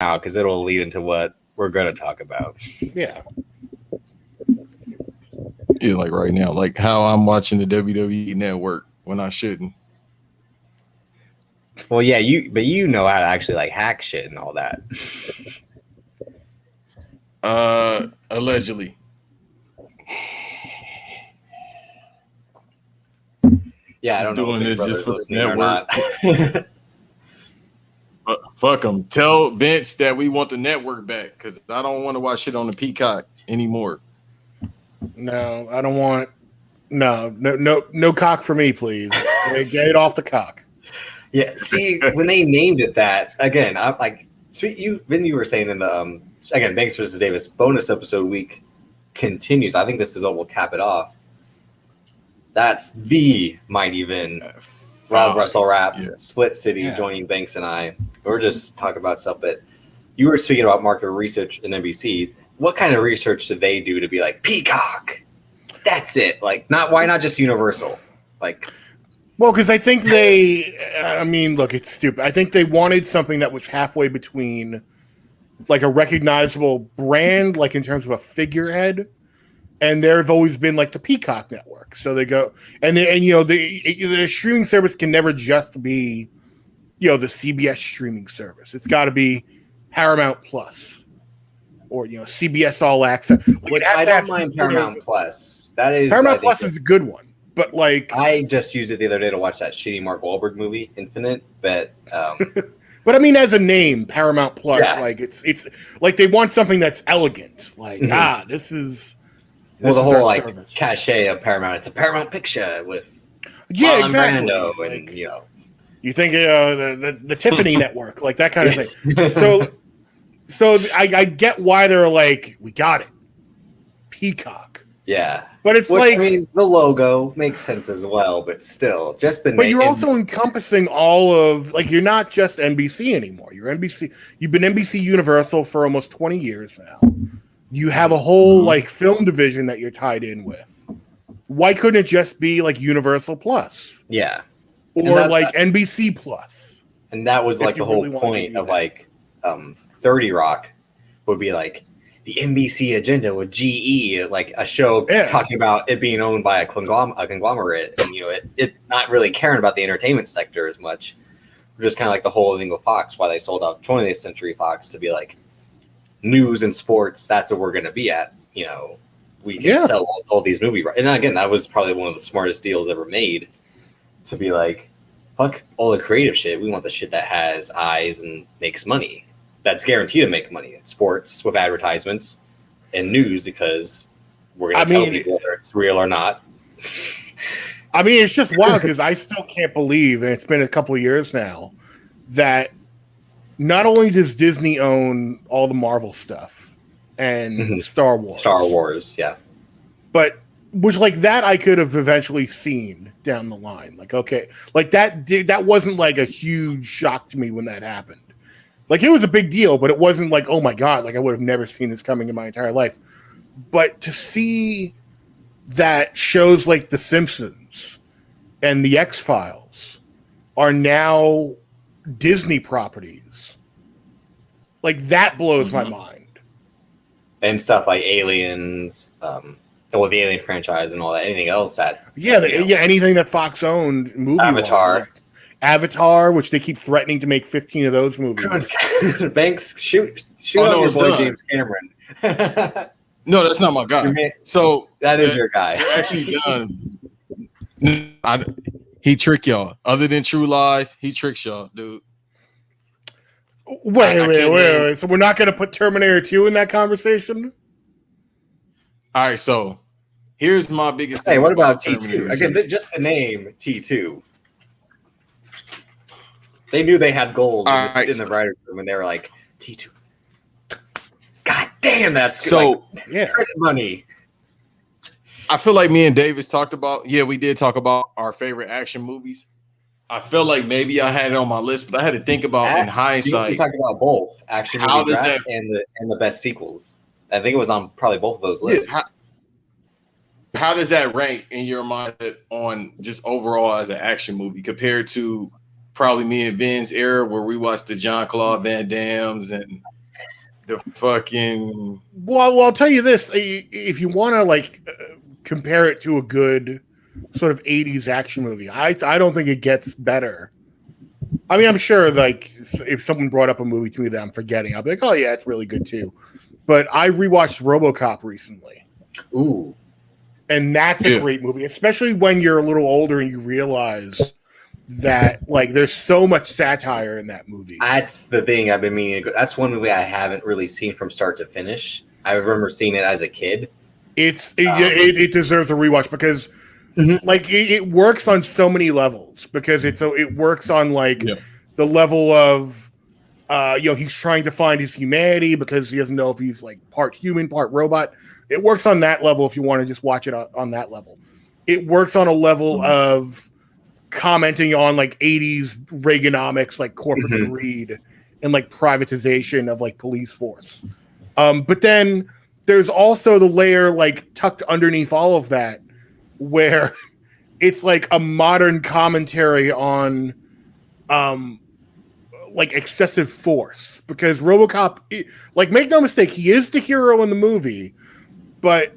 now because it'll lead into what we're going to talk about. Yeah. Yeah, like right now, like how I'm watching the WWE Network when I shouldn't. Well, yeah, you know how to actually like hack shit and all that. Allegedly. Yeah, I don't know doing if this Big just for the Brother's listening or network. Fuck them. Tell Vince that we want the network back because I don't want to watch shit on the Peacock anymore. No, I don't want. No cock for me, please. Get it off the cock. Yeah, see, when they named it that, again, I'm like, sweet. You were saying in the again, Banks versus Davis bonus episode week continues. I think this is what will cap it off. That's the Mighty Vin of WrassleRap, Split City, joining Banks and I. We're just talking about stuff, but you were speaking about market research in NBC. What kind of research did they do to be like Peacock? That's it. Like, why not just Universal? Like, well, because I think I mean, look, it's stupid. I think they wanted something that was halfway between like a recognizable brand, like in terms of a figurehead, and there have always been like the Peacock network. So they go the streaming service can never just be, the CBS streaming service. It's got to be Paramount Plus or CBS All Access. Which I don't mind Paramount Plus. That is Paramount Plus is a good one. But like, I just used it the other day to watch that shitty Mark Wahlberg movie, Infinite. But but I mean, as a name, Paramount Plus, like it's like they want something that's elegant. Like this is the whole like service. Cachet of Paramount. It's a Paramount picture with exactly. Brando like, and you think the Tiffany network, like that kind of thing. So I get why they're like, we got it, Peacock. Yeah. But it's like, I mean, the logo makes sense as well, but still, just the name. But you're also encompassing all of, like, you're not just NBC anymore. You're NBC. You've been NBC Universal for almost 20 years now. You have a whole like film division that you're tied in with. Why couldn't it just be like Universal Plus? Yeah. Or like NBC Plus? And that was like the whole point of like 30 Rock would be like, the NBC agenda with GE, like a show talking about it being owned by a conglomerate, and it not really caring about the entertainment sector as much. Just kind of like the whole thing with Fox, why they sold out 20th Century Fox to be like news and sports. That's what we're going to be at. We can sell all these movies. And again, that was probably one of the smartest deals ever made. To be like, fuck all the creative shit. We want the shit that has eyes and makes money. That's guaranteed to make money in sports with advertisements and news because we're going to tell people whether it's real or not. I mean, it's just wild because I still can't believe, and it's been a couple of years now, that not only does Disney own all the Marvel stuff and Star Wars, yeah. But which like that I could have eventually seen down the line. Like, okay, like that wasn't like a huge shock to me when that happened. Like, it was a big deal, but it wasn't like, oh my God, like I would have never seen this coming in my entire life. But to see that shows like The Simpsons and The X-Files are now Disney properties, like that blows my mind. And stuff like Aliens, the Alien franchise and all that, anything else that... anything that Fox owned movie Avatar, which they keep threatening to make 15 of those movies. Banks, shoot on your boy James Cameron. No, that's not my guy. So that is your guy. Actually done. He trick y'all. Other than True Lies, he tricks y'all, dude. Wait. So we're not going to put Terminator 2 in that conversation? All right, so here's my biggest thing. Hey, what about T2? Again, just the name T2. They knew they had gold in the writer's room, and they were like, T2. God damn, that's good. So, money. I feel like me and Davis talked about, we did talk about our favorite action movies. I feel like maybe I had it on my list, but I had to think about in hindsight. We talked about both action movie draft and the best sequels. I think it was on probably both of those lists. How does that rank in your mind on just overall as an action movie compared to probably me and Vin's era where we watched the Jean-Claude Van Dammes and the fucking. Well, I'll tell you this: if you want to compare it to a good sort of '80s action movie, I don't think it gets better. I mean, I'm sure if someone brought up a movie to me that I'm forgetting, I'll be like, oh yeah, it's really good too. But I rewatched RoboCop recently. Ooh. And that's a great movie, especially when you're a little older and you realize that there's so much satire in that movie. That's the thing I've been meaning to go. That's one movie I haven't really seen from start to finish. I remember seeing it as a kid. It deserves a rewatch because it works on so many levels because it works on the level of he's trying to find his humanity because he doesn't know if he's part human, part robot. It works on that level if you want to just watch it on that level. It works on a level of commenting on 80s Reaganomics, corporate greed and privatization of police force. But then there's also the layer tucked underneath all of that where it's a modern commentary on excessive force because RoboCop, make no mistake, he is the hero in the movie, but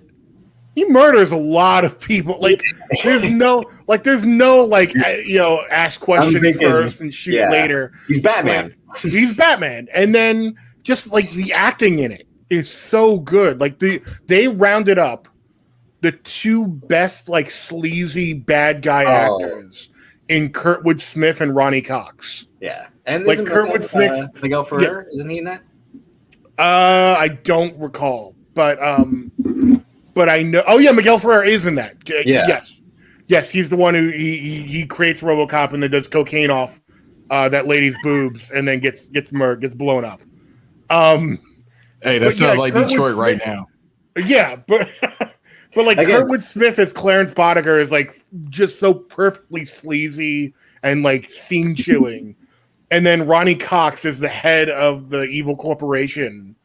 he murders a lot of people. There's no ask questions first and shoot later. He's Batman. He's Batman, and then just the acting in it is so good. They rounded up the two best sleazy bad guy actors in Kurtwood Smith and Ronnie Cox. Yeah. And Kurtwood Smith, Miguel Ferrer, isn't he in that? I don't recall, but I know. Oh yeah, Miguel Ferrer is in that. Yeah. Yes, he's the one who he creates RoboCop and then does cocaine off that lady's boobs and then gets blown up. Hey, that sounds like Kurtwood Detroit Smith, right now. Yeah, but Kurtwood Smith as Clarence Boddicker is just so perfectly sleazy and scene chewing. And then Ronnie Cox is the head of the evil corporation,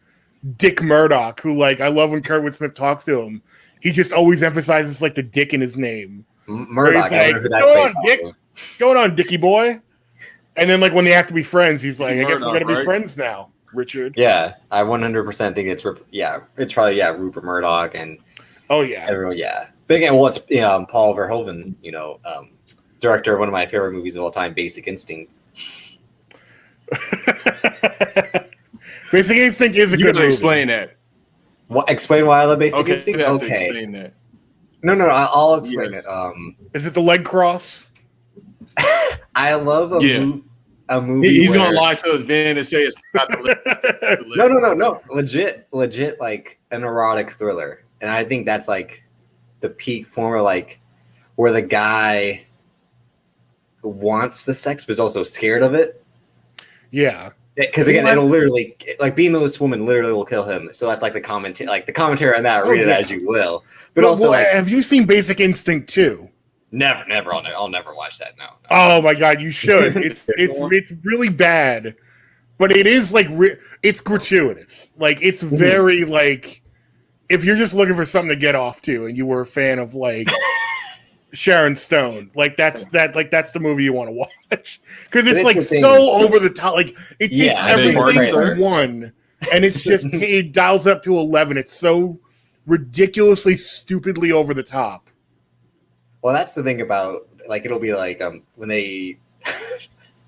Dick Murdoch, who I love when Kurtwood Smith talks to him. He just always emphasizes the dick in his name. Murdoch, I wonder who that's based off of. Going on, Dickie boy. And then when they have to be friends, he's I guess we're gonna be friends now, Richard. Yeah, I 100% think it's probably Rupert Murdoch and everyone. Yeah, but again, it's Paul Verhoeven, director of one of my favorite movies of all time, Basic Instinct. Basic Instinct is a good movie. Explain that. What? Explain why I love Basic Instinct? Okay. Explain that. No, I'll explain it. Is it the leg cross? I love a movie. He's gonna lie to us, Vin, and say it's not the leg. No. Legit, an erotic thriller, and I think that's the peak form of where the guy wants the sex but is also scared of it. Yeah. Because again, it'll literally being with this woman literally will kill him. So that's the commentary on that. Read it as you will. But also, have you seen Basic Instinct 2? Never. I'll never watch that. No. Oh my god, you should. It's really bad, but it is it's gratuitous. It's very if you're just looking for something to get off to, and you were a fan of Sharon Stone, that's the movie you want to watch because it's so over the top. It takes everything from one, and it's just it dials up to 11. It's so ridiculously, stupidly over the top. Well, that's the thing about it'll be when they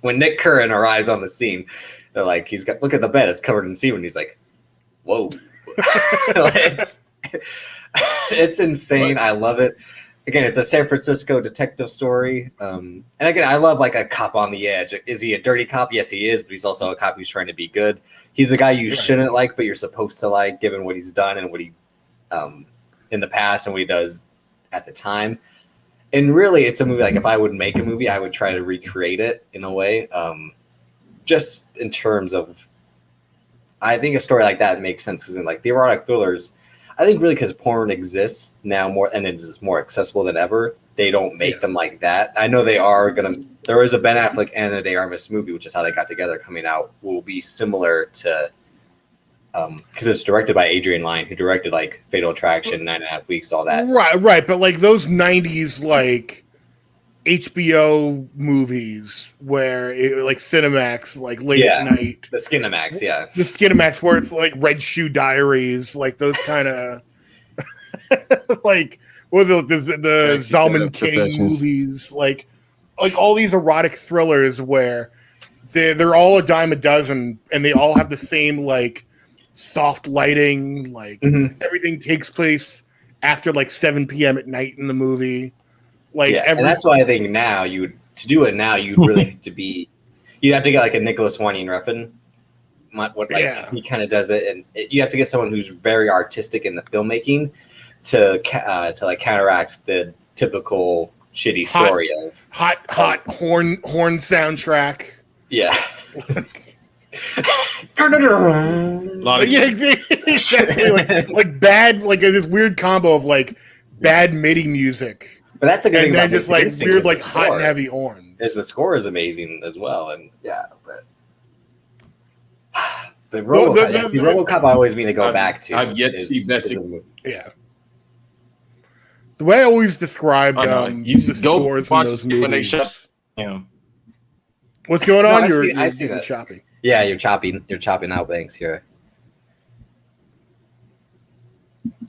when Nick Curran arrives on the scene, they're look at the bed, it's covered in semen. He's like, whoa, it's insane. What? I love it. Again, it's a San Francisco detective story. And again, I love a cop on the edge. Is he a dirty cop? Yes, he is, but he's also a cop who's trying to be good. He's the guy you shouldn't but you're supposed to given what he's done and what he in the past and what he does at the time. And really, it's a movie if I would make a movie, I would try to recreate it in a way. Just in terms of, I think a story like that makes sense because in the erotic thrillers, I think really because porn exists now more and it's more accessible than ever, they don't make them like that. I know they are there is a Ben Affleck and a De Armas movie, which is how they got together, coming out, will be similar to, because it's directed by Adrian Lyne, who directed Fatal Attraction, 9.5 Weeks, all that. Right. But those 90s, HBO movies where like Cinemax, like late at night. The Skinemax, yeah. The Skinemax where it's like Red Shoe Diaries, like those kind of like the Zalman King movies, like all these erotic thrillers where they're all a dime a dozen and they all have the same like soft lighting, like everything takes place after like 7 p.m. at night in the movie. Like and that's why I think now you'd really have to be, you'd have to get like a Nicholas Winding Refn. He kind of does it, and you have to get someone who's very artistic in the filmmaking to like counteract the typical shitty story of hot horn soundtrack. Yeah. Exactly. Like bad, like this weird combo of like bad MIDI music. But that's the good thing about just like weird, like hot and heavy horns. The score is amazing as well, and but RoboCop I always mean to go back to. I've yet to see best. Yeah. The way I always describe you just go watch those movies, when they shut him. What's going on? I've seen that. Choppy. Yeah, you're chopping out things here.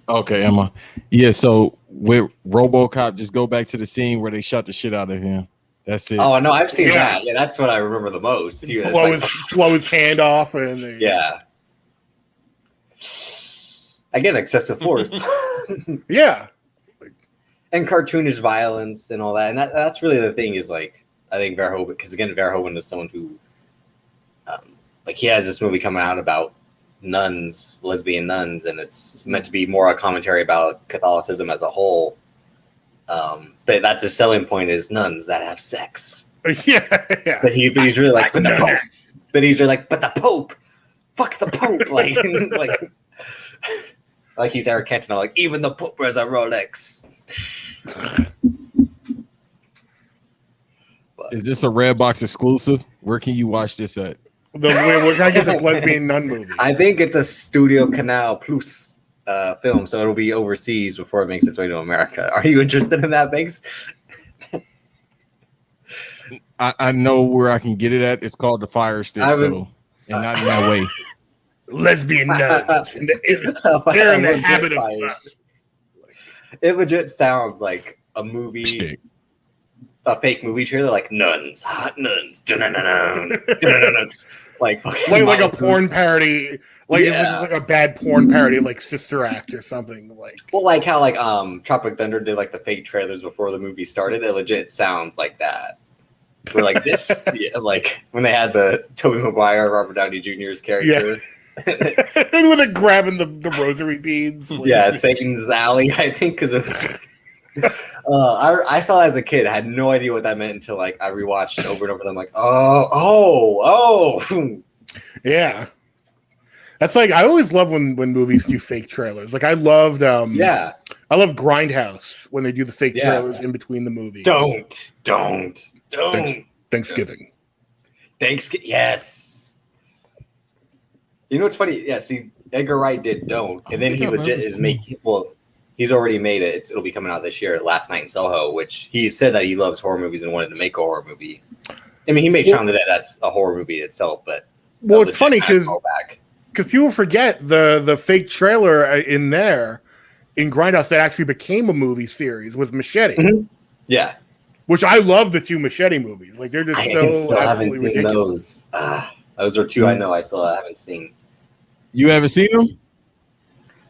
Okay, Emma. Yeah, so with RoboCop, just go back to the scene where they shot the shit out of him. That's it. Oh no, I've seen that. Yeah, that's what I remember the most. Blow his hand off, and again, excessive force. Yeah, and cartoonish violence and all that, and that's really the thing. Is like I think Verhoeven, because again, Verhoeven is someone who, like he has this movie coming out about nuns, lesbian nuns, and it's meant to be more a commentary about Catholicism as a whole. But that's a selling point is nuns that have sex. Yeah. But he's really like, but the Pope. But he's really like, but the Pope. Fuck the Pope. Like he's Eric Cantona. Like even the Pope wears a Rolex. Is this a Redbox exclusive? Where can you watch this at? We're gonna get this lesbian nun movie. I think it's a Studio Canal Plus film, so it'll be overseas before it makes its way to America. Are you interested in that, Banks? I know where I can get it at. It's called the Fire Stick, and not in that way. Lesbian nuns. They're in the habit of us. It legit sounds like a movie. Stick. A fake movie trailer, like nuns, hot nuns, like a porn parody, like it's like a bad porn parody of like Sister Act or something. Like how Tropic Thunder did like the fake trailers before the movie started. It legit sounds like that. We're like this, like when they had the Tobey Maguire, Robert Downey Jr.'s character. With it grabbing the rosary beads. Satan's Alley, I think, because it was. I saw it as a kid. I had no idea what that meant until like I rewatched it over and over. I'm like, oh, yeah. That's like I always love when movies do fake trailers. Like I loved, I love Grindhouse when they do the fake trailers in between the movies. Don't. Thanksgiving. Yes. You know what's funny? Yeah. See, Edgar Wright did Don't, and then he legit is making He's already made it. It'll be coming out this year, Last Night in Soho, which he said that he loves horror movies and wanted to make a horror movie. I mean, he made Shaun of the Dead. That's a horror movie itself, but it's funny because people forget the fake trailer in Grindhouse that actually became a movie series with Machete. Mm-hmm. Yeah, which I love the two Machete movies. Like they're just I still haven't seen ridiculous. Those are two I know I still haven't seen. You haven't seen them?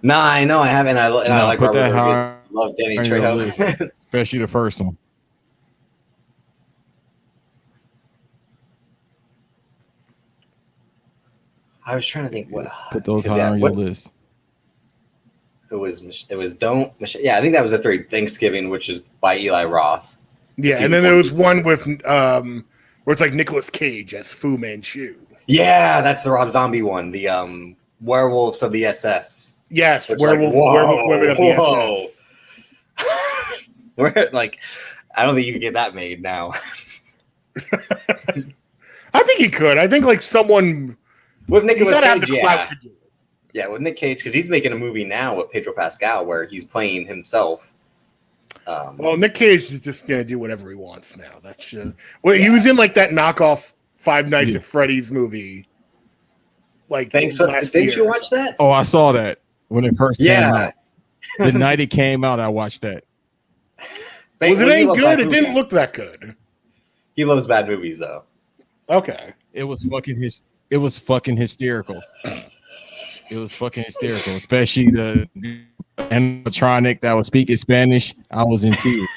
Nah, I know I haven't. I like Robert Rodriguez. Love Danny Trejo. Especially the first one. I was trying to think what. Put those high on your list. It was Don't. Yeah, I think that was the third Thanksgiving, which is by Eli Roth. Yeah, and then there was one with where it's like Nicolas Cage as Fu Manchu. Yeah, that's the Rob Zombie one. The Werewolves of the SS. Yes, werewolf women of the SS. We're like, I don't think you can get that made now. I think you could. I think like someone with Nicolas Cage, yeah, with Nick Cage, because he's making a movie now with Pedro Pascal where he's playing himself. Well, Nick Cage is just gonna do whatever he wants now. That's just he was in like that knockoff Five Nights at Freddy's movie. Like, didn't you watch that? Oh, I saw that when it first came out. The night it came out, I watched that. Was it any good? It didn't look that good. He loves bad movies, though. Okay. It was fucking hysterical. It was fucking hysterical, especially the animatronic that was speaking Spanish. I was in tears.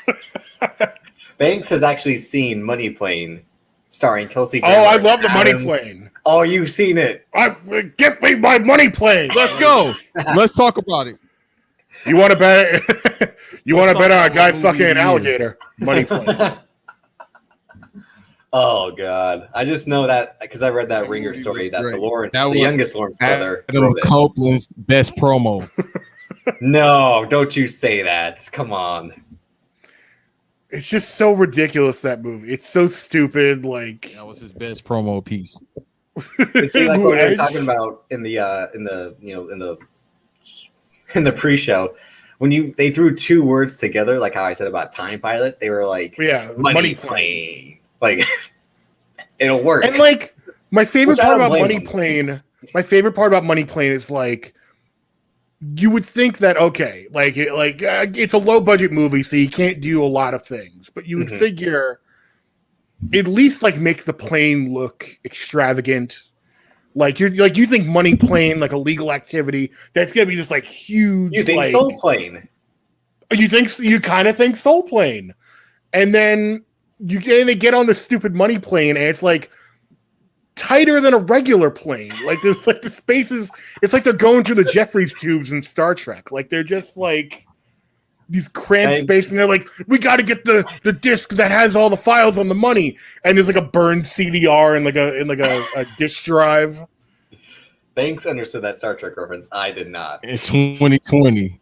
Banks has actually seen Money Plane, starring Kelsey Grammer. Oh, I love the Money Plane. Oh, you've seen it. Get me my Money Plane. Let's go. Let's talk about it. You want to bet? You want to bet on a guy fucking an alligator? Money Plane. Oh God! I just know that because I read that Ringer story that the youngest Lawrence brother, Adam Copeland's best promo. No, don't you say that! Come on. It's just so ridiculous, that movie. It's so stupid. Like, that was his best promo piece. See, like what we were talking about in the pre-show, when they threw two words together, like how I said about Time Pilot, they were like, money plane. Like, it'll work. And like, my favorite part about Money Plane is like, you would think that it's a low budget movie, so you can't do a lot of things, but you would figure at least like make the plane look extravagant. Like you think Money Plane, like a legal activity, that's gonna be just like huge. You think Soul Plane? You kind of think Soul Plane, and then they get on the stupid Money Plane, and it's like tighter than a regular plane. Like there's like the spaces. It's like they're going through the Jeffries tubes in Star Trek. Like they're just like these cramped spaces, and they're like, we got to get the disc that has all the files on the money, and there's like a burned CDR and like a disk drive. Banks understood that Star Trek reference. I did not. It's 2020.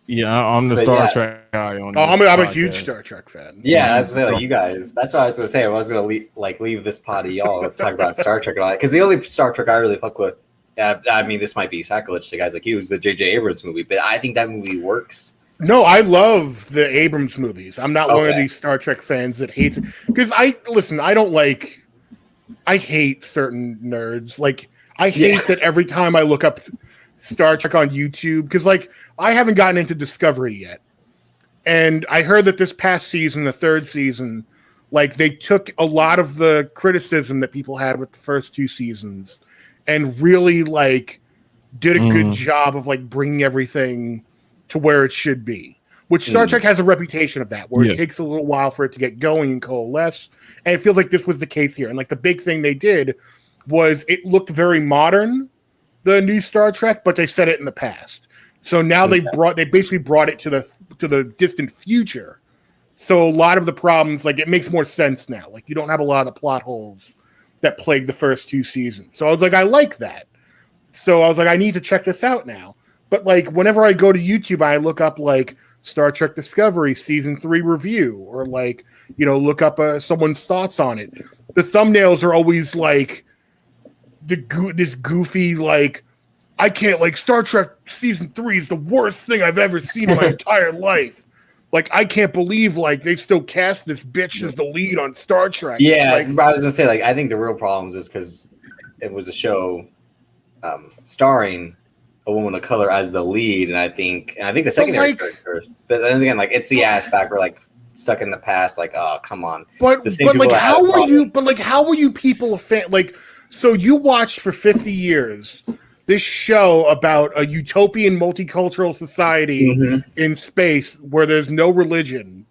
Yeah, I'm the Star Trek guy. I'm a huge Star Trek fan. Yeah, that's like you guys. That's what I was gonna say. I was gonna leave this pod of y'all talk about Star Trek and all that, because the only Star Trek I really fuck with. I mean, this might be sacrilege to guys like you. Is the J.J. Abrams movie, but I think that movie works. No, I love the Abrams movies. I'm not one of these Star Trek fans that hates it, because I hate certain nerds. Like I hate that every time I look up Star Trek on YouTube, because like I haven't gotten into Discovery yet, and I heard that this past season, the third season, like they took a lot of the criticism that people had with the first two seasons and really like did a good job of like bringing everything to where it should be, which Star Trek has a reputation of that, where it takes a little while for it to get going and coalesce, and it feels like this was the case here. And like the big thing they did was it looked very modern, the new Star Trek, but they said it in the past. So now they basically brought it to the distant future. So a lot of the problems, like it makes more sense now. Like you don't have a lot of the plot holes that plagued the first two seasons. So I was like, I like that. So I was like, I need to check this out now. But like whenever I go to YouTube, I look up like Star Trek Discovery season 3 review, or like, look up someone's thoughts on it. The thumbnails are always like this goofy, like, I can't, like, Star Trek season 3 is the worst thing I've ever seen in my entire life. Like, I can't believe, like, they still cast this bitch as the lead on Star Trek. Yeah, like, I was gonna say, like, I think the real problem is because it was a show starring a woman of color as the lead, and I think the secondary characters. But then again, like, it's the ass back, we're like stuck in the past. Like, oh, come on. But like, how were you? But like, how were you people a fan? Like, so you watched for 50 years this show about a utopian multicultural society in space where there's no religion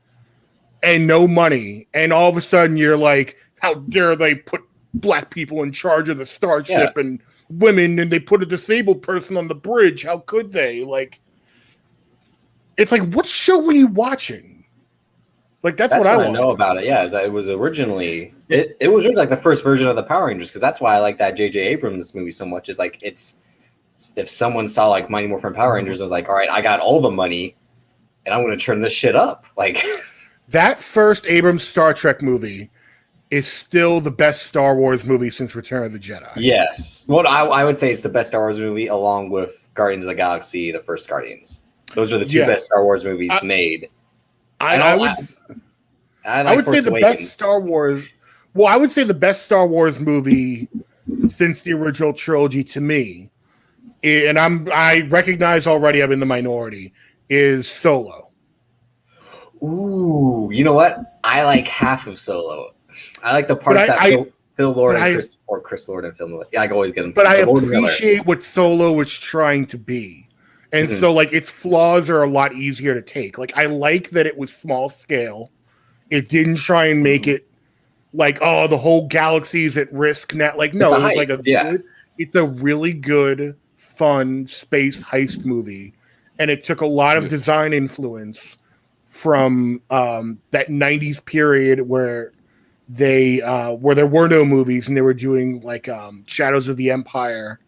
and no money, and all of a sudden you're like, how dare they put black people in charge of the starship and women, and they put a disabled person on the bridge? How could they? Like, it's like, what show were you watching? Like, that's what I know about it. Yeah, is that it was originally it was like the first version of the Power Rangers, because that's why I like that J.J. Abrams movie so much. Is like, it's if someone saw like Mighty Morphin Power Rangers, I was like, all right, I got all the money, and I'm going to turn this shit up. Like that first Abrams Star Trek movie is still the best Star Wars movie since Return of the Jedi. Yes, well, I would say it's the best Star Wars movie, along with Guardians of the Galaxy, the first Guardians. Those are the two best Star Wars movies made. I would say the best Star Wars. Well, I would say the best Star Wars movie since the original trilogy to me, and I recognize already I'm in the minority, is Solo. Ooh, you know what? I like half of Solo. I like the parts that Phil Lord and Chris Lord and Phil Lord. Yeah, I can always get them. But I appreciate what Solo was trying to be. And so, like, its flaws are a lot easier to take. Like, I like that it was small scale. It didn't try and make it like, oh, the whole galaxy's at risk now. Like, no, it was like it's a really good, fun space heist movie. And it took a lot of design influence from that 90s period where there were no movies and they were doing like Shadows of the Empire.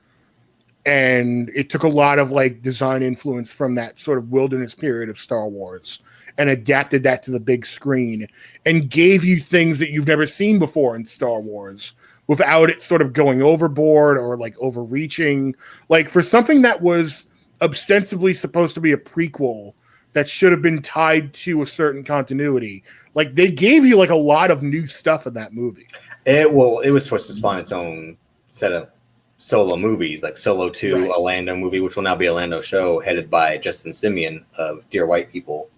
And it took a lot of like design influence from that sort of wilderness period of Star Wars and adapted that to the big screen and gave you things that you've never seen before in Star Wars without it sort of going overboard or like overreaching. Like for something that was ostensibly supposed to be a prequel that should have been tied to a certain continuity, like they gave you like a lot of new stuff in that movie. It was supposed to spawn its own set of Solo movies, like Solo 2, a Lando movie, which will now be a Lando show headed by Justin Simeon of Dear White People.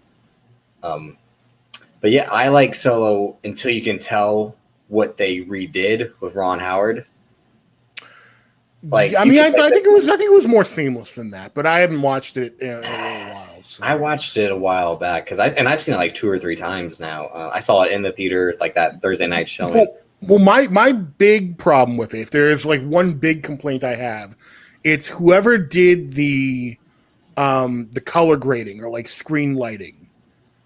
But yeah, I like Solo until you can tell what they redid with Ron Howard. Like, I mean, I think it was more seamless than that, but I haven't watched it in a little while. So. I watched it a while back because I've seen it like 2 or 3 times now. I saw it in the theater like that Thursday night showing. Well, my big problem with it, if there is like one big complaint I have, it's whoever did the color grading or like screen lighting.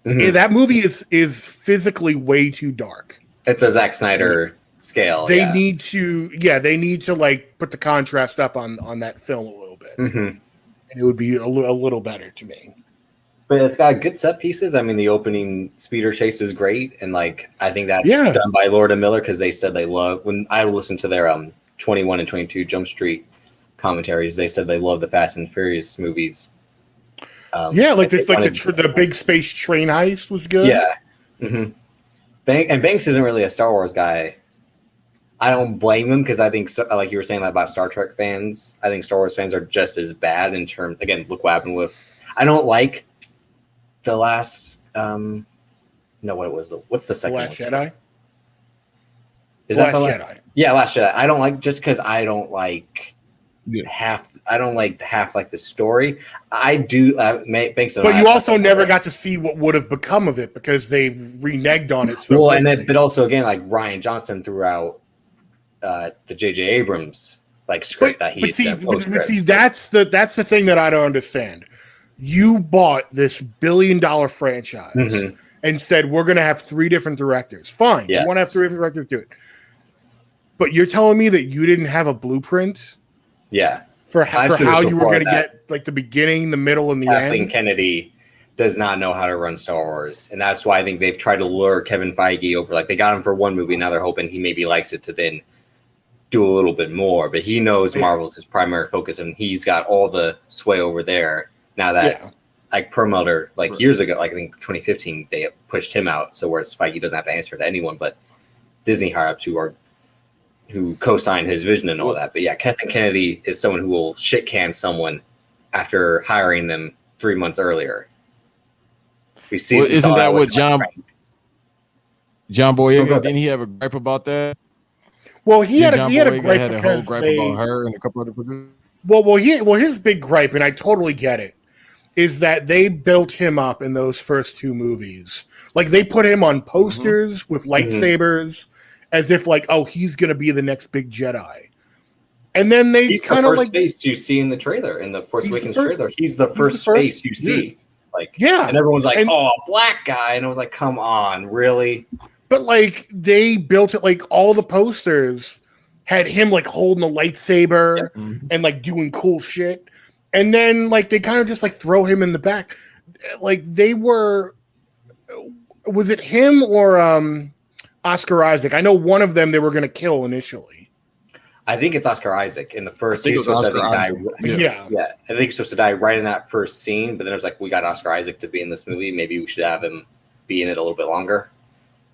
Mm-hmm. That movie is physically way too dark. It's a Zack Snyder scale. They need to like put the contrast up on that film a little bit, and it would be a little better to me. But it's got good set pieces. I mean, the opening speeder chase is great, and like I think that's done by Lord and Miller because they said they love. When I listened to their 21 and 22 Jump Street commentaries, they said they love the Fast and Furious movies. The big space train heist was good. Yeah, Banks isn't really a Star Wars guy. I don't blame him because I think, like you were saying that about Star Trek fans, I think Star Wars fans are just as bad in terms. Again, look what happened with. I don't like. The last, what's the second one? Last Jedi? Is that Last Jedi? Yeah, Last Jedi. I don't like, just because I don't like half like the story. I do, Banks. But you also never got to see what would have become of it because they reneged on it. So but also again, like Rian Johnson threw out the J.J. Abrams like script that he. But see, that's the thing that I don't understand. You bought this $1 billion franchise and said, we're going to have 3 different directors. Fine. Yes. You want to have 3 different directors do it. But you're telling me that you didn't have a blueprint? Yeah. For how you were going to get like the beginning, the middle, and the end? Kathleen Kennedy does not know how to run Star Wars. And that's why I think they've tried to lure Kevin Feige over. Like they got him for one movie. Now they're hoping he maybe likes it to then do a little bit more. But he knows Marvel's his primary focus and he's got all the sway over there. Now that like Perlmutter, like years ago, like I think 2015, they pushed him out. So whereas Feige doesn't have to answer to anyone, but Disney higher ups who co-signed his vision and all that. But yeah, Kathleen Kennedy is someone who will shit can someone after hiring them 3 months earlier. We see. Well, isn't that what John Boyega didn't he have a gripe about that? Well, he had a gripe because about her and a couple other producers. Well, his big gripe, and I totally get it, is that they built him up in those first 2 movies. Like they put him on posters with lightsabers, as if like, oh, he's gonna be the next big Jedi. And then he's kind of like face you see in the trailer, in the Force Awakens trailer. He's the first face you see. Like and everyone's like, oh, black guy, and I was like, come on, really? But like they built it like all the posters had him like holding a lightsaber and like doing cool shit. And then like they kind of just like throw him in the back. Like was it him or Oscar Isaac? I know one of them they were going to kill initially. I think it's Oscar Isaac in the first. I think He was it was supposed to Oscar die. Isaac. Yeah. I think he's supposed to die right in that first scene. But then it was like, we got Oscar Isaac to be in this movie. Maybe we should have him be in it a little bit longer.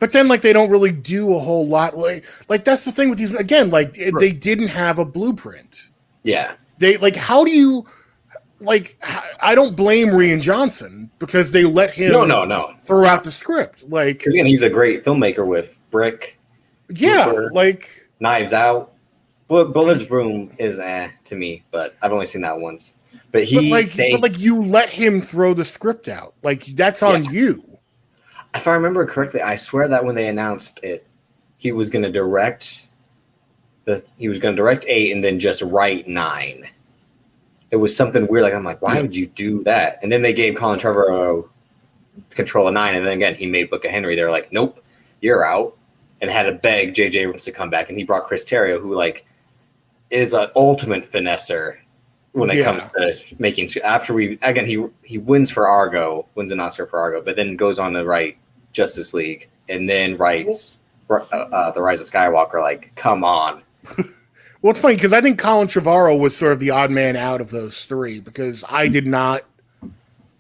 But then, like, they don't really do a whole lot. Like that's the thing with these. Again, like they didn't have a blueprint. Yeah. They like, how do you like? I don't blame Rian Johnson because they let him No. throw out the script. Like, because again, he's a great filmmaker with Brick. Yeah, Looper, like Knives Out. Bullet's Broom is to me, but I've only seen that once. But you let him throw the script out. Like, that's on you. If I remember correctly, I swear that when they announced it, he was going to direct 8 and then just write 9. It was something weird. Like, I'm like, why would you do that? And then they gave Colin Trevorrow control of 9, and then again he made Book of Henry. They're like, nope, you're out, and had to beg J.J. Abrams to come back, and he brought Chris Terrio, who like is an ultimate finesser when it comes to making. After he wins an Oscar for Argo, but then goes on to write Justice League, and then writes The Rise of Skywalker. Like, come on. Well, it's funny because I think Colin Trevorrow was sort of the odd man out of those three because I did not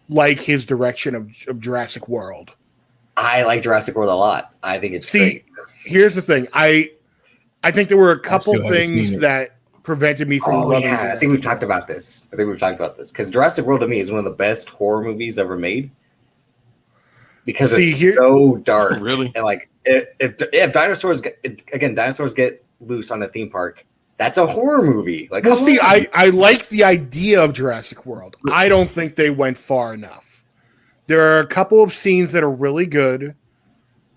like his direction of Jurassic World. I like Jurassic World a lot. I think it's great. Here's the thing. I think there were a couple things that prevented me from loving it. I think we've talked about this because Jurassic World to me is one of the best horror movies ever made because it's so dark. Really? And like if dinosaurs get loose on a theme park, that's a horror movie. Like, I like the idea of Jurassic World. I don't think they went far enough. There are a couple of scenes that are really good.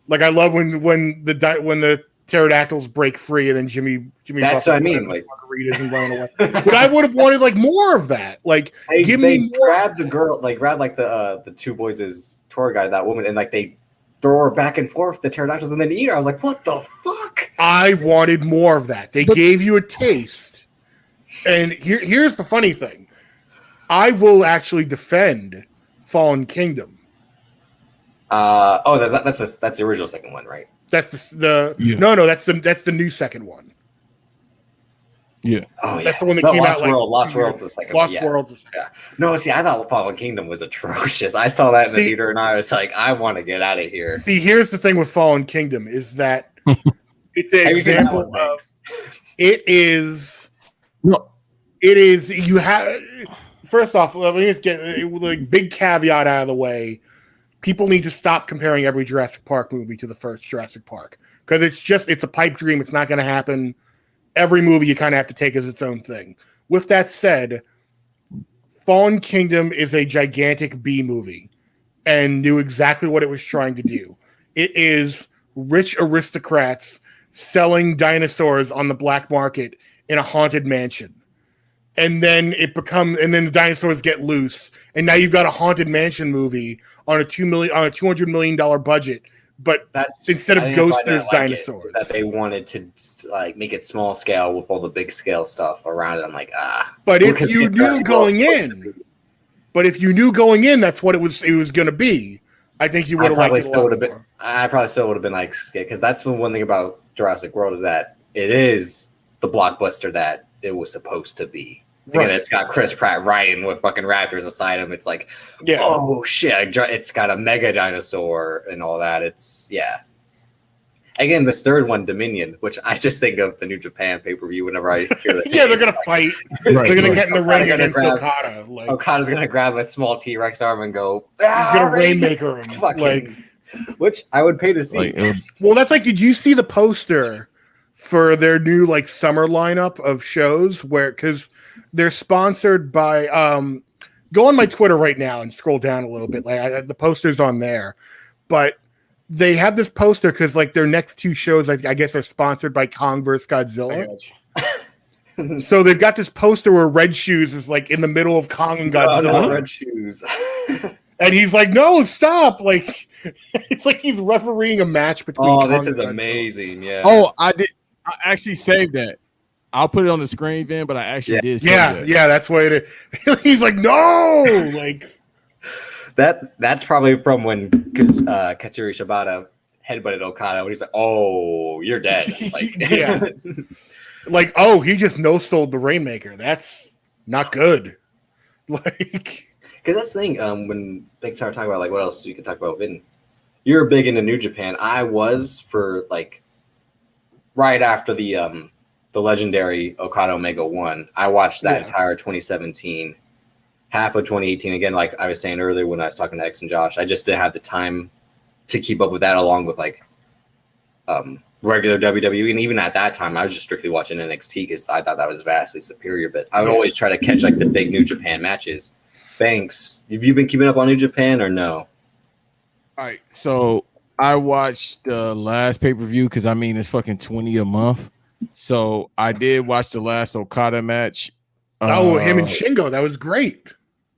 Like, I love when the pterodactyls break free and then Jimmy. That's what I mean. Like, margaritas and running away. But I would have wanted like more of that. Like, they grab the girl, like grab like the two boys' tour guide, that woman, and like they throw her back and forth, the pterodactyls, and then eat her. I was like, what the fuck? I wanted more of that. They gave you a taste. And here's the funny thing. I will actually defend Fallen Kingdom. That's the original second one, right? That's that's the new second one. Yeah. Oh yeah. That's the one that came out. Lost World's the second one. Yeah. No, see, I thought Fallen Kingdom was atrocious. I saw that in the theater and I was like, I want to get out of here. See, here's the thing with Fallen Kingdom is that it's an example of it is. No. It is. You have. First off, let me just get a big caveat out of the way. People need to stop comparing every Jurassic Park movie to the first Jurassic Park because it's a pipe dream. It's not going to happen. Every movie you kind of have to take as its own thing. With that said, Fallen Kingdom is a gigantic B movie and knew exactly what it was trying to do. It is rich aristocrats selling dinosaurs on the black market in a haunted mansion. And then the dinosaurs get loose, and now you've got a haunted mansion movie on a $200 million budget. But instead of ghosts, there's dinosaurs. That they wanted to like make it small scale with all the big scale stuff around it. I'm like, But if you knew going in, that's what it was going to be. I think you would have liked it a lot more. I probably still would have been like, because that's the one thing about Jurassic World is that it is the blockbuster that it was supposed to be. Right. Again, it's got Chris Pratt riding with fucking raptors aside him. It's like, oh shit! It's got a mega dinosaur and all that. Again, this third one, Dominion, which I just think of the New Japan pay-per-view whenever I hear that. They're gonna fight. They're gonna get in the ring against Okada. Okada's gonna grab a small T-Rex arm and go. He's gonna rainmaker him. Which I would pay to see. Well, that's like, did you see the poster for their new summer lineup of shows because they're sponsored by go on my Twitter right now and scroll down a little bit. The poster's on there, but they have this poster because their next two shows, I guess, are sponsored by Kong vs. Godzilla. So they've got this poster where Red Shoes is in the middle of Kong and Godzilla. No, Red Shoes. And he's like, no, stop. It's like he's refereeing a match between Kong this is and amazing. Yeah. Oh, I actually saved that. I'll put it on the screen, Vin, but I actually did save that. Yeah, that's what it is. He's like, no! That's probably from when Katsuri Shibata headbutted Okada when he's like, oh, you're dead. Like, oh, he just no-sold the Rainmaker. That's not good. Like, because that's the thing. When they started talking about like what else you could talk about, Vin, you're big into New Japan. I was for like right after the legendary Okada Omega 1. I watched that entire 2017, half of 2018. Again, like I was saying earlier when I was talking to X and Josh, I just didn't have the time to keep up with that, along with like regular WWE. And even at that time, I was just strictly watching NXT because I thought that was vastly superior. But I would always try to catch like the big New Japan matches. Banks, have you been keeping up on New Japan or no? All right, so I watched the last pay-per-view because I mean it's fucking 20 a month. So I did watch the last Okada match. him and Shingo, that was great.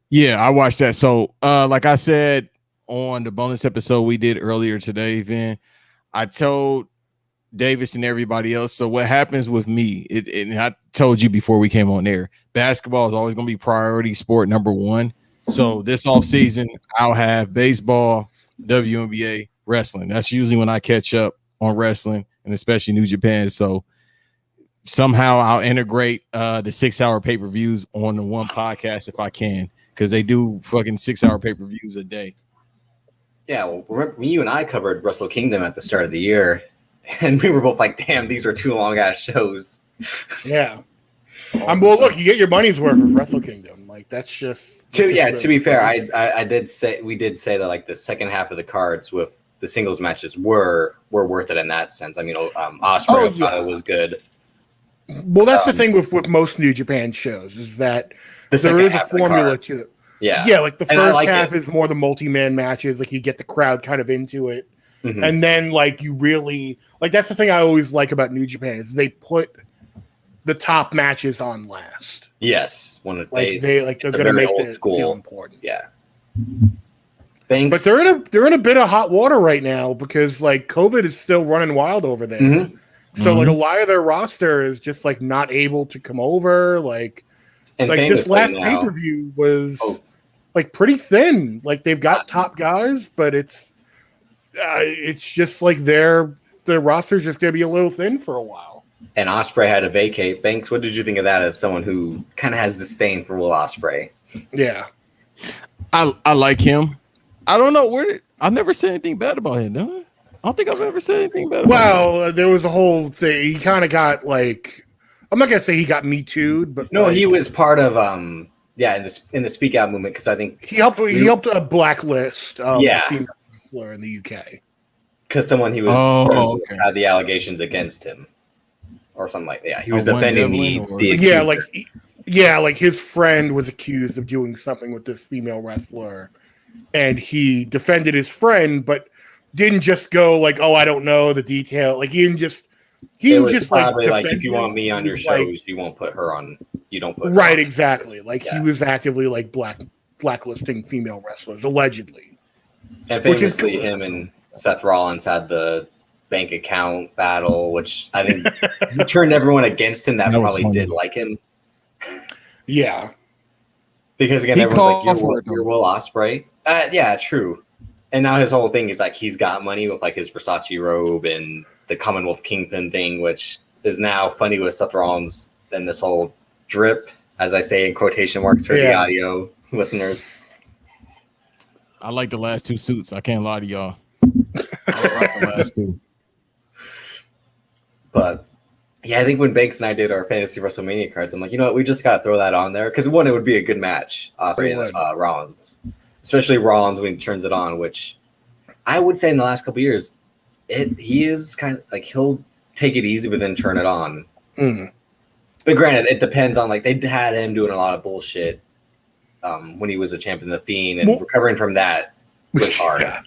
Yeah, I watched that. So like I said on the bonus episode we did earlier today, Vin, I told Davis and everybody else. So what happens with me, and I told you before we came on there, basketball is always going to be priority sport number one. So this off season, I'll have baseball, WNBA, wrestling. That's usually when I catch up on wrestling and especially New Japan. So somehow I'll integrate the 6-hour pay-per-views on the one podcast if I can, because they do fucking 6-hour pay-per-views a day. Yeah, well, remember, you and I covered Wrestle Kingdom at the start of the year, and we were both like, damn, these are 2 long-ass shows. Yeah. Well, look, you get your money's worth of Wrestle Kingdom. Like, that's just... To be fair, I did say that, like, the second half of the cards with the singles matches were worth it in that sense. I mean, Ospreay was good. Well, that's the thing with most New Japan shows, is that there is a formula to it. Yeah, like the first half is more the multi-man matches, like you get the crowd kind of into it. Mm-hmm. And then like you really like that's the thing I always like about New Japan is they put the top matches on last. Yes, they're gonna make it feel important. Yeah. But they're in a bit of hot water right now because like COVID is still running wild over there. Mm-hmm. So like a lot of their roster is just like not able to come over. Like this last pay-per-view was like pretty thin. Like they've got top guys, but it's just like their roster's just gonna be a little thin for a while. And Ospreay had to vacate. Banks, what did you think of that as someone who kind of has disdain for Will Ospreay? Yeah, I like him. I don't know I've never said anything bad about him. No, I don't think I've ever said anything bad about him. There was a whole thing. He kind of got like, I'm not gonna say he got Me Too'd, but no, he was part of in the Speak Out movement because I think he helped a blacklist a female wrestler in the UK because someone he was had the allegations against him or something like that. Yeah, he was defending the like his friend was accused of doing something with this female wrestler, and he defended his friend, but didn't just go like, "Oh, I don't know the detail." Like he just probably like if you want me on your shows, you won't put her on. You don't put her right on. Exactly. Like he was actively like blacklisting female wrestlers allegedly. And famously, him and Seth Rollins had the bank account battle, which I think he turned everyone against him that probably did like him. Yeah, because again, everyone's like, "You're Will Ospreay." Yeah, true. And now his whole thing is like he's got money with like his Versace robe and the Commonwealth Kingpin thing, which is now funny with Seth Rollins and this whole drip, as I say in quotation marks for the audio listeners. I like the last 2 suits. I can't lie to y'all. I like the last 2. But yeah, I think when Banks and I did our fantasy WrestleMania cards, I'm like, you know what, we just got to throw that on there because one, it would be a good match, Ospreay and Rollins. Especially Rollins when he turns it on, which I would say in the last couple of years, he is kind of like he'll take it easy but then turn it on. Mm. But granted, it depends on like they had him doing a lot of bullshit when he was a champion of the Fiend, and recovering from that was hard. Yeah.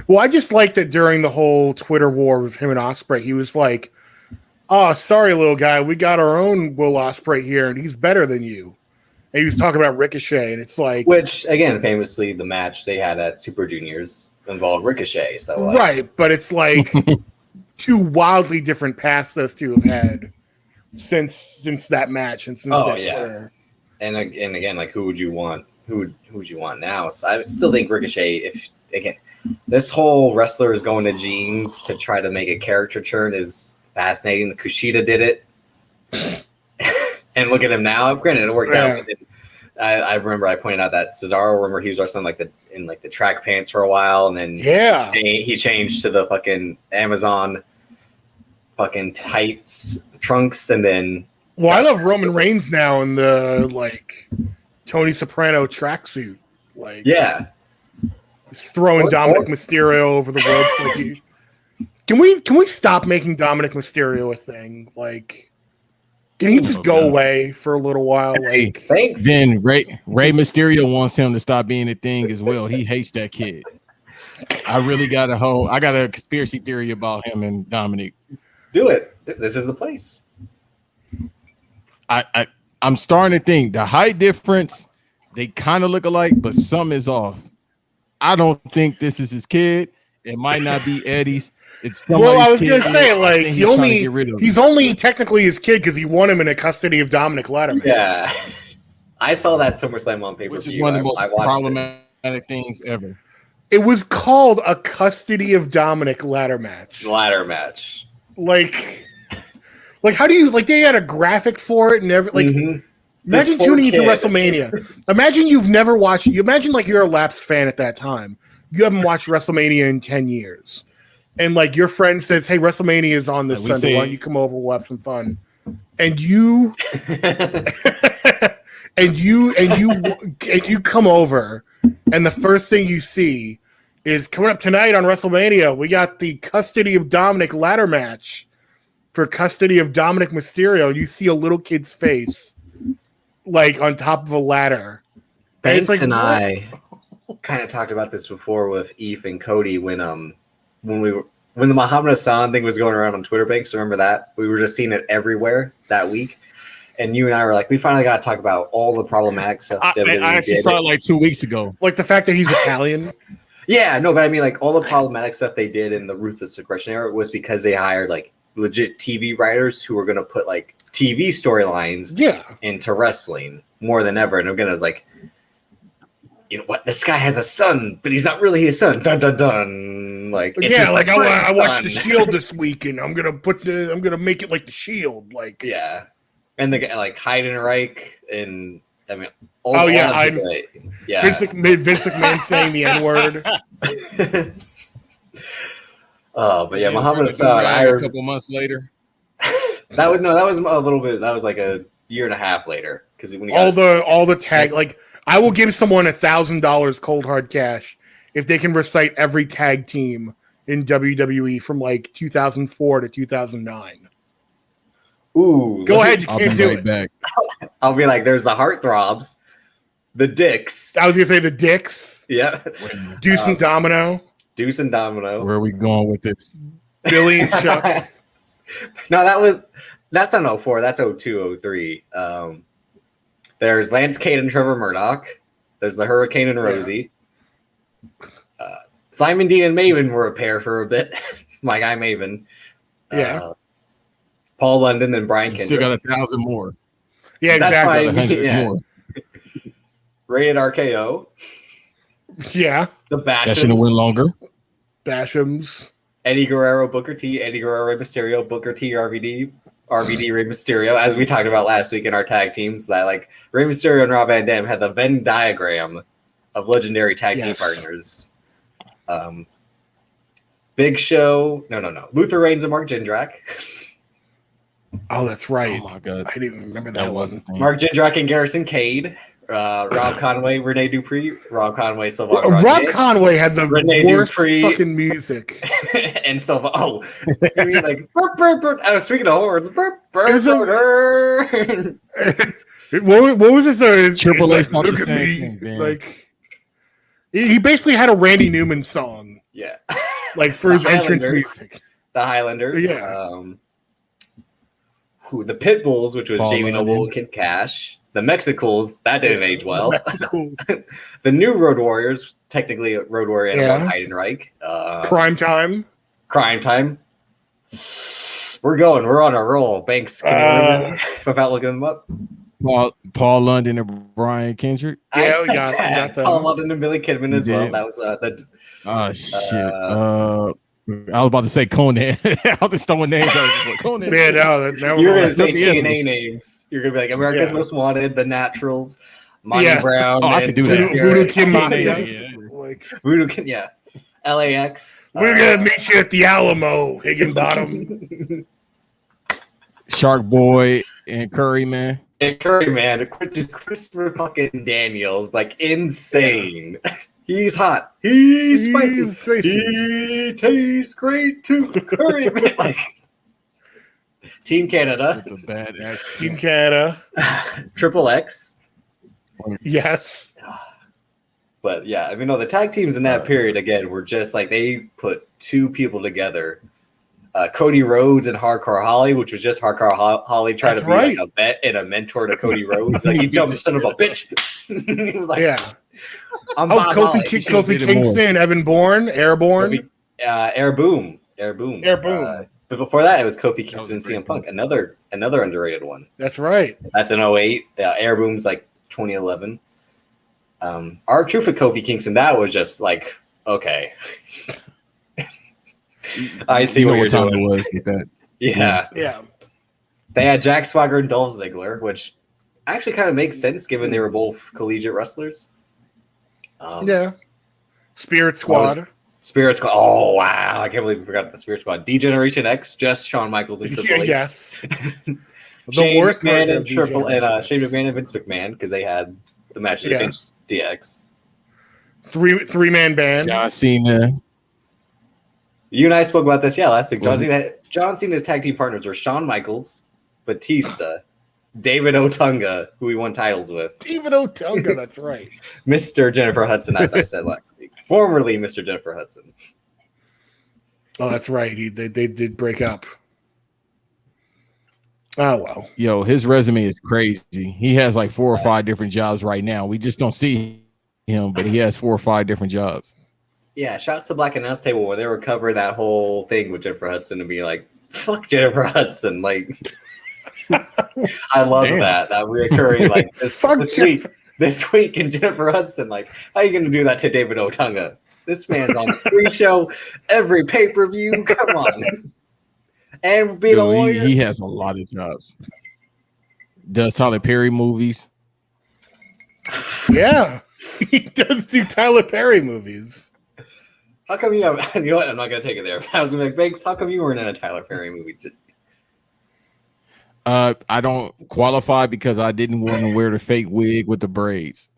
Well, I just liked that during the whole Twitter war with him and Ospreay, he was like, "Oh, sorry, little guy, we got our own Will Ospreay here, and he's better than you." And he was talking about Ricochet, and it's like... Which, again, famously, the match they had at Super Juniors involved Ricochet. So right, but it's like 2 wildly different paths those two have had since that match and since that Twitter. And again, like, who would you want? Who would you want now? So I still think Ricochet, this whole wrestler is going to jeans to try to make a character turn is fascinating. Kushida did it And look at him now. Granted, it worked out. But I remember I pointed out that Cesaro. Remember he was wrestling in the track pants for a while, and then he changed to the fucking Amazon fucking tights trunks, and then. Well, I love Roman Reigns now in the Tony Soprano tracksuit. He's throwing Dominic Mysterio over the ropes. Can we stop making Dominic Mysterio a thing? Can he just go away for a little while? Thanks. Then Rey Mysterio wants him to stop being a thing as well. He hates that kid. I got a conspiracy theory about him and Dominic. Do it. This is the place. I'm starting to think the height difference, they kind of look alike, but some is off. I don't think this is his kid. It might not be Eddie's. It's somebody's I was kid. gonna say he's only technically his kid because he won him in a custody of Dominic ladder match. Yeah, I saw that SummerSlam on pay-per-view. Which is one of the most problematic things ever. It was called a custody of Dominic ladder match. How do you they had a graphic for it and everything. Imagine tuning into WrestleMania. Imagine you've never watched. Imagine you're a lapsed fan at that time. You haven't watched WrestleMania in 10 years. And your friend says, "Hey, WrestleMania is on this Sunday. Why don't you come over? We'll have some fun." And you, and you come over, and the first thing you see is coming up tonight on WrestleMania. We got the custody of Dominic ladder match for custody of Dominic Mysterio. You see a little kid's face, on top of a ladder. Banks and I kind of talked about this before with Eve and Cody when the Muhammad Hassan thing was going around on Twitter. Banks, remember that? We were just seeing it everywhere that week. And you and I were we finally got to talk about all the problematic stuff. I actually saw it 2 weeks ago. The fact that he's Italian. Yeah, no, but I mean, all the problematic stuff they did in the Ruthless Aggression era was because they hired legit TV writers who were going to put TV storylines into wrestling more than ever. And again, it was you know what? This guy has a son, but he's not really his son. Dun dun dun. I watched The Shield this week, and I'm gonna make it like The Shield. And the guy Heidenreich, and I mean, Vince McMahon saying the N-word. But yeah, Muhammad Hassan. A couple months later. That was a little bit. That was a year and a half later because when all the tag I will give someone $1,000 cold hard cash if they can recite every tag team in WWE from 2004 to 2009. Ooh, go ahead, you can't do it. Back. I'll be there's the Heartthrobs, the Dicks. I was gonna say the Dicks. Yeah, Deuce and Domino. Where are we going with this? Billy and Chuck. No, that's on 04. That's 02, 03. There's Lance Cade and Trevor Murdoch. There's the Hurricane and Rosie. Simon Dean and Maven were a pair for a bit. My guy Maven. Paul London and Brian Kendrick. Still got 1,000 more. Yeah, exactly. 100 more. Rated RKO. Yeah. The Bashams. That should have went longer. Bashams. Eddie Guerrero, Booker T. Eddie Guerrero, Rey Mysterio, Booker T, RVD, Rey Mysterio. As we talked about last week in our tag teams, that Rey Mysterio and Rob Van Dam had the Venn diagram of legendary tag team partners. Big Show. No. Luther Reigns and Mark Jindrak. Oh, that's right. Oh my god, I didn't even remember that one. Mark Jindrak and Garrison Cade. Rob Conway, Rene Dupree, Rob Conway, Sylvain Rob Conway had the Rene worst Dupree. Fucking music. And Sylvain. Oh, you mean burp, burp, burp. I was speaking of horns. Burp, burp, what was this? Triple H not the same thing, he basically had a Randy Newman song. Yeah. For his entrance music. The Highlanders. Yeah. The Pitbulls, which was Jamie Noble and Kid Cash. The Mexicals, that didn't age well. The new Road Warriors, technically Road Warrior and Heidenreich. Crime Time. We're on a roll. Banks, without looking them up. Paul London and Brian Kendrick. Yeah, we got Paul London and Billy Kidman as well. That was Oh shit. I was about to say Conan. I was just throwing names. Like, Conan. Yeah, no, You're gonna say TNA names. You're gonna be like America's Most Wanted, The Naturals, Monty Brown. I can do that. Voodoo King Mafia. Voodoo King, LAX. We're gonna meet you at the Alamo, Higginbottom. Shark Boy and Curry Man. And Curry Man, just Christopher fucking Daniels, like insane. He's hot. He's spicy. He tastes great too. Curry Man. Like, Team Canada. That's a bad act. Team Canada. Triple X. Yes. But yeah, I mean, no, the tag teams in that period again were just like they put two people together. Cody Rhodes and Hardcore Holly, which was just Hardcore Holly trying to be like a vet and a mentor to Cody Rhodes. Like, he jumped, son of a bitch. He was like, I'm Kofi Kingston, Evan Bourne, Airborne. Air Boom. But before that, it was Kofi Kingston and CM Punk, another underrated one. That's right. That's an 08. Air Boom's like 2011. Our Truth with Kofi Kingston, that was just like, okay. I see what you're doing. Was with that. Yeah. They had Jack Swagger and Dolph Ziggler, which actually kind of makes sense given they were both collegiate wrestlers. Spirit Squad. Oh, wow. I can't believe we forgot the Spirit Squad. D-Generation X, just Shawn Michaels and Triple H. Yes. Shane McMahon and Shane McMahon and Vince McMahon, because they had the matches against DX. Three-man band. John Cena. You and I spoke about this, last week. John Cena's tag team partners were Shawn Michaels, Batista, David Otunga, who he won titles with. David Otunga, that's right. Mr. Jennifer Hudson, as I said last week. Formerly Mr. Jennifer Hudson. Oh, that's right. They did break up. Oh, well. Yo, his resume is crazy. He has like 4 or 5 different jobs right now. We just don't see him, but he has 4 or 5 different jobs. Yeah, shouts to Black Announce Table where they were covering that whole thing with Jennifer Hudson and being like, fuck Jennifer Hudson. Like, I love that reoccurring, like, this week in Jennifer Hudson. Like, how are you going to do that to David Otunga? This man's on the pre-show, every pay-per-view. Come on. And being a lawyer. He has a lot of jobs. Does Tyler Perry movies. Yeah. He does do Tyler Perry movies. How come you have? You know what? I'm not gonna take it there. I was gonna be like, Banks, how come you weren't in a Tyler Perry movie? I don't qualify because I didn't want to wear the fake wig with the braids.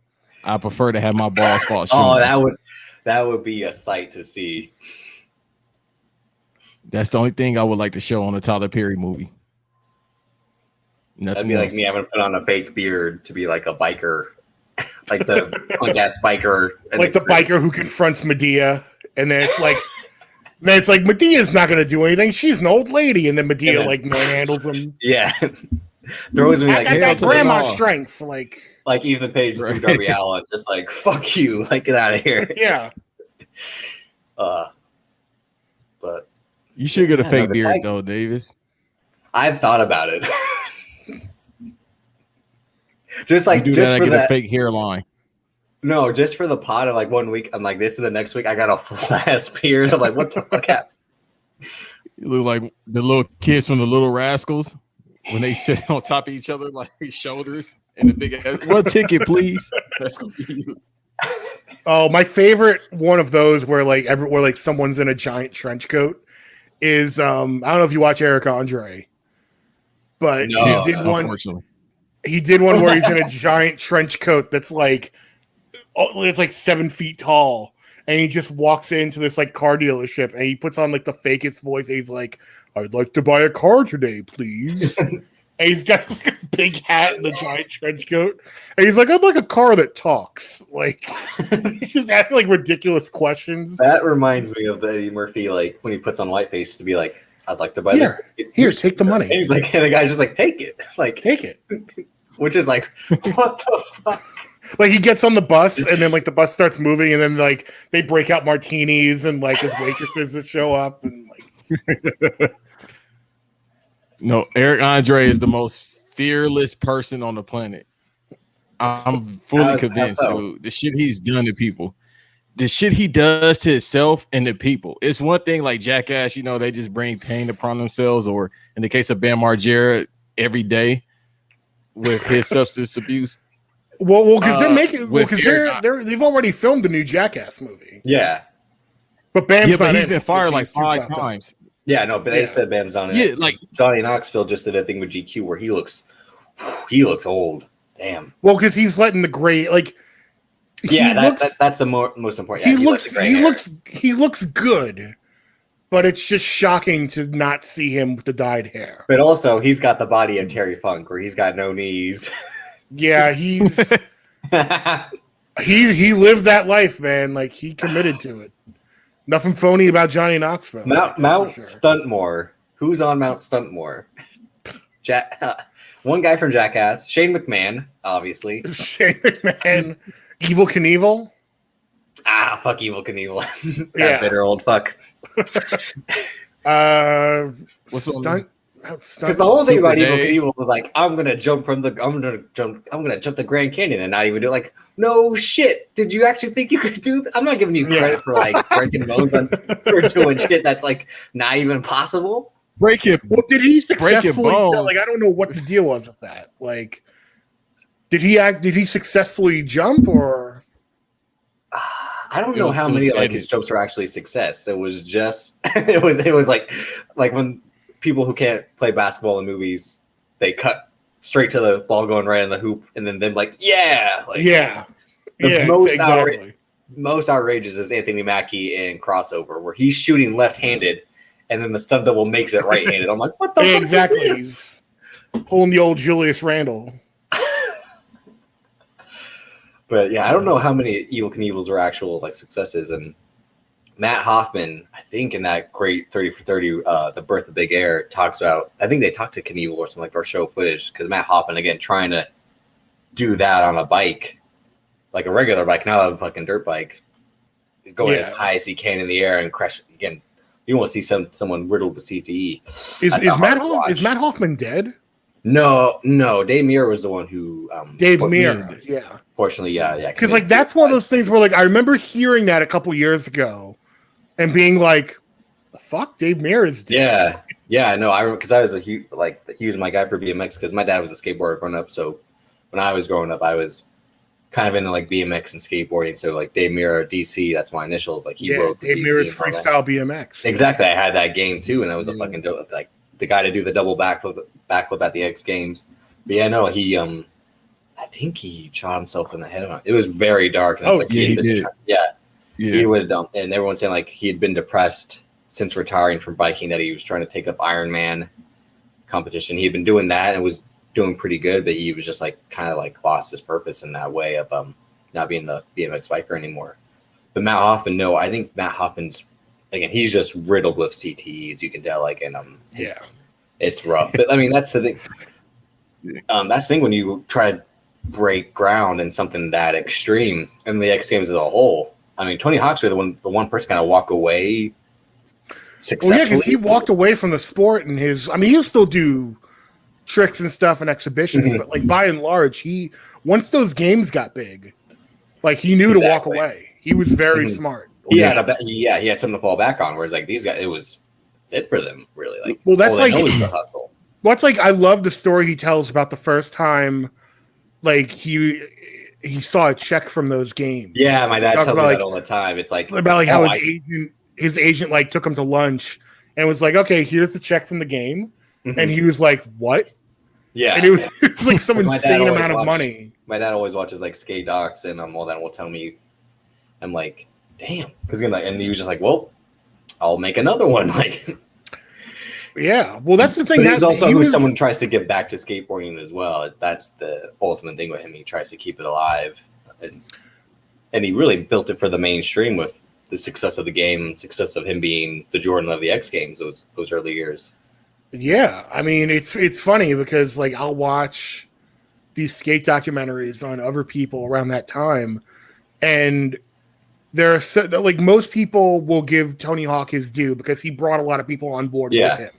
I prefer to have my bald spot shown. Oh, that would be a sight to see. That's the only thing I would like to show on a Tyler Perry movie. That'd be like me having to put on a fake beard to be like a biker, like the punk-ass biker, like the biker who confronts Medea. And then it's like Medea's not going to do anything. She's an old lady, and then Medea manhandles him. Yeah, throws me like I got that grandma strength, like Ethan Page through Darby Allin, just like fuck you, like get out of here. Yeah. But you should get a fake beard though, Davis. I've thought about it. Just like you do just that, for I get that a fake hairline. No, just for the pod of like 1 week, I'm like this, and the next week I got a full ass beard. I'm like, what the fuck happened? You look like the little kids from the Little Rascals when they sit on top of each other like shoulders and the big ass. 1 ticket, please. That's gonna be you. Oh, my favorite one of those where someone's in a giant trench coat is I don't know if you watch Eric Andre, but he did one where he's in a giant trench coat that's like. It's like 7 feet tall, and he just walks into this like car dealership, and he puts on like the fakest voice. And he's like, "I'd like to buy a car today, please." And he's got like a big hat and a giant trench coat, and he's like, "I'd like a car that talks." Like, he's just asking like ridiculous questions. That reminds me of the Eddie Murphy, like when he puts on whiteface to be like, "I'd like to buy this." Here, take the money. And he's like, and the guy's just like, "Take it," like, take it, which is like, what the fuck. Like he gets on the bus, and then like the bus starts moving, and then like they break out martinis and like his waitresses that show up, and like. No, Eric Andre is the most fearless person on the planet. I'm fully convinced, dude. The shit he's done to people, the shit he does to himself and the people. It's one thing like Jackass, you know, they just bring pain upon themselves, or in the case of Bam Margera, every day with his substance abuse. Well, because they're making, because they've already filmed a new Jackass movie. Yeah, but Bam's but he's been fired like 5 times. Yeah, no, but they said Bam's on it. Yeah, like Johnny Knoxville just did a thing with GQ where he looks old. Damn. Well, because he's letting the gray like. Yeah, that's the most important. Yeah, he looks good, but it's just shocking to not see him with the dyed hair. But also, he's got the body of Terry Funk, where he's got no knees. Yeah, he's he lived that life, man. Like he committed to it. Nothing phony about Johnny Knoxville. Mount Stuntmore. Who's on Mount Stuntmore? One guy from Jackass, Shane McMahon, obviously. Shane McMahon. Evil Knievel? Fuck Evil Knievel. That bitter old fuck. What's the because the whole thing about Evil Knievel was like, I'm gonna jump the Grand Canyon and not even do it. Like, no shit. Did you actually think you could do that? I'm not giving you credit for like breaking bones for doing shit that's like not even possible. Break it. Well, did he successfully? Like, I don't know what the deal was with that. Like, did he successfully jump or? I don't know how many like his jumps were actually success. It was just it was like when people who can't play basketball in movies, they cut straight to the ball going right in the hoop, and then they're like, most outrageous is Anthony Mackie in Crossover, where he's shooting left-handed, and then the stunt double makes it right-handed. I'm like, what the fuck is this? Pulling the old Julius Randle. But yeah, I don't know how many Evil Knievels were actual like successes. And Matt Hoffman, I think in that great 30 for 30, The Birth of Big Air, talks about, I think they talked to Knievel or something like, or show footage, because Matt Hoffman, again, trying to do that on a bike, like a regular bike, not a fucking dirt bike, going as high as he can in the air and crash. Again, you want to see someone riddled with CTE. Is Matt Hoffman dead? No, Dave Mirra was the one who Dave Mirra, yeah. Fortunately, yeah. Because like that's one of those things where like I remember hearing that a couple years ago and being like, "The fuck, Dave Mirra is dead." Yeah. No, I remember because I was he was my guy for BMX because my dad was a skateboarder growing up. So when I was growing up, I was kind of into like BMX and skateboarding. So like Dave Mirra, DC, that's my initials. Like he wrote for Dave DC Mirra's freestyle BMX. Exactly, I had that game too, and that was a fucking dope. Like the guy to do the double backflip at the X Games. But yeah, no, he I think he shot himself in the head. It was very dark. And he did. He would have done. And everyone's saying like he had been depressed since retiring from biking, that he was trying to take up Ironman competition. He had been doing that and was doing pretty good, but he was just like kind of like lost his purpose in that way of not being the BMX biker anymore. But Matt Hoffman, no, I think Matt Hoffman's, again, he's just riddled with CTEs. You can tell, like, and it's rough. But I mean, that's the thing. That's the thing when you try to break ground in something that extreme, and the X Games as a whole. I mean, Tony Hawk's the one person kind of walk away successfully. Well, yeah, because he walked away from the sport, and he'll still do tricks and stuff and exhibitions, but like by and large, once those games got big, like he knew to walk away. He was very smart. He had something to fall back on. Whereas like these guys, it's it for them really. Like, well, that's like the hustle. What's like I love the story he tells about the first time, like he saw a check from those games. Yeah, my dad tells me that all the time. It's like about like how his agent like took him to lunch and was like, "Okay, here's the check from the game," and he was like, "What?" Yeah, and it was like some insane amount of money. My dad always watches like skate docs, and all that will tell me. I'm like, damn, because and he was just like, "Well, I'll make another one." Like, yeah, well, that's the thing. But he's also someone tries to give back to skateboarding as well. That's the ultimate thing with him. He tries to keep it alive, and he really built it for the mainstream with the success of the game, success of him being the Jordan of the X Games those early years. Yeah, I mean, it's funny because like I'll watch these skate documentaries on other people around that time, and there are like most people will give Tony Hawk his due because he brought a lot of people on board with him.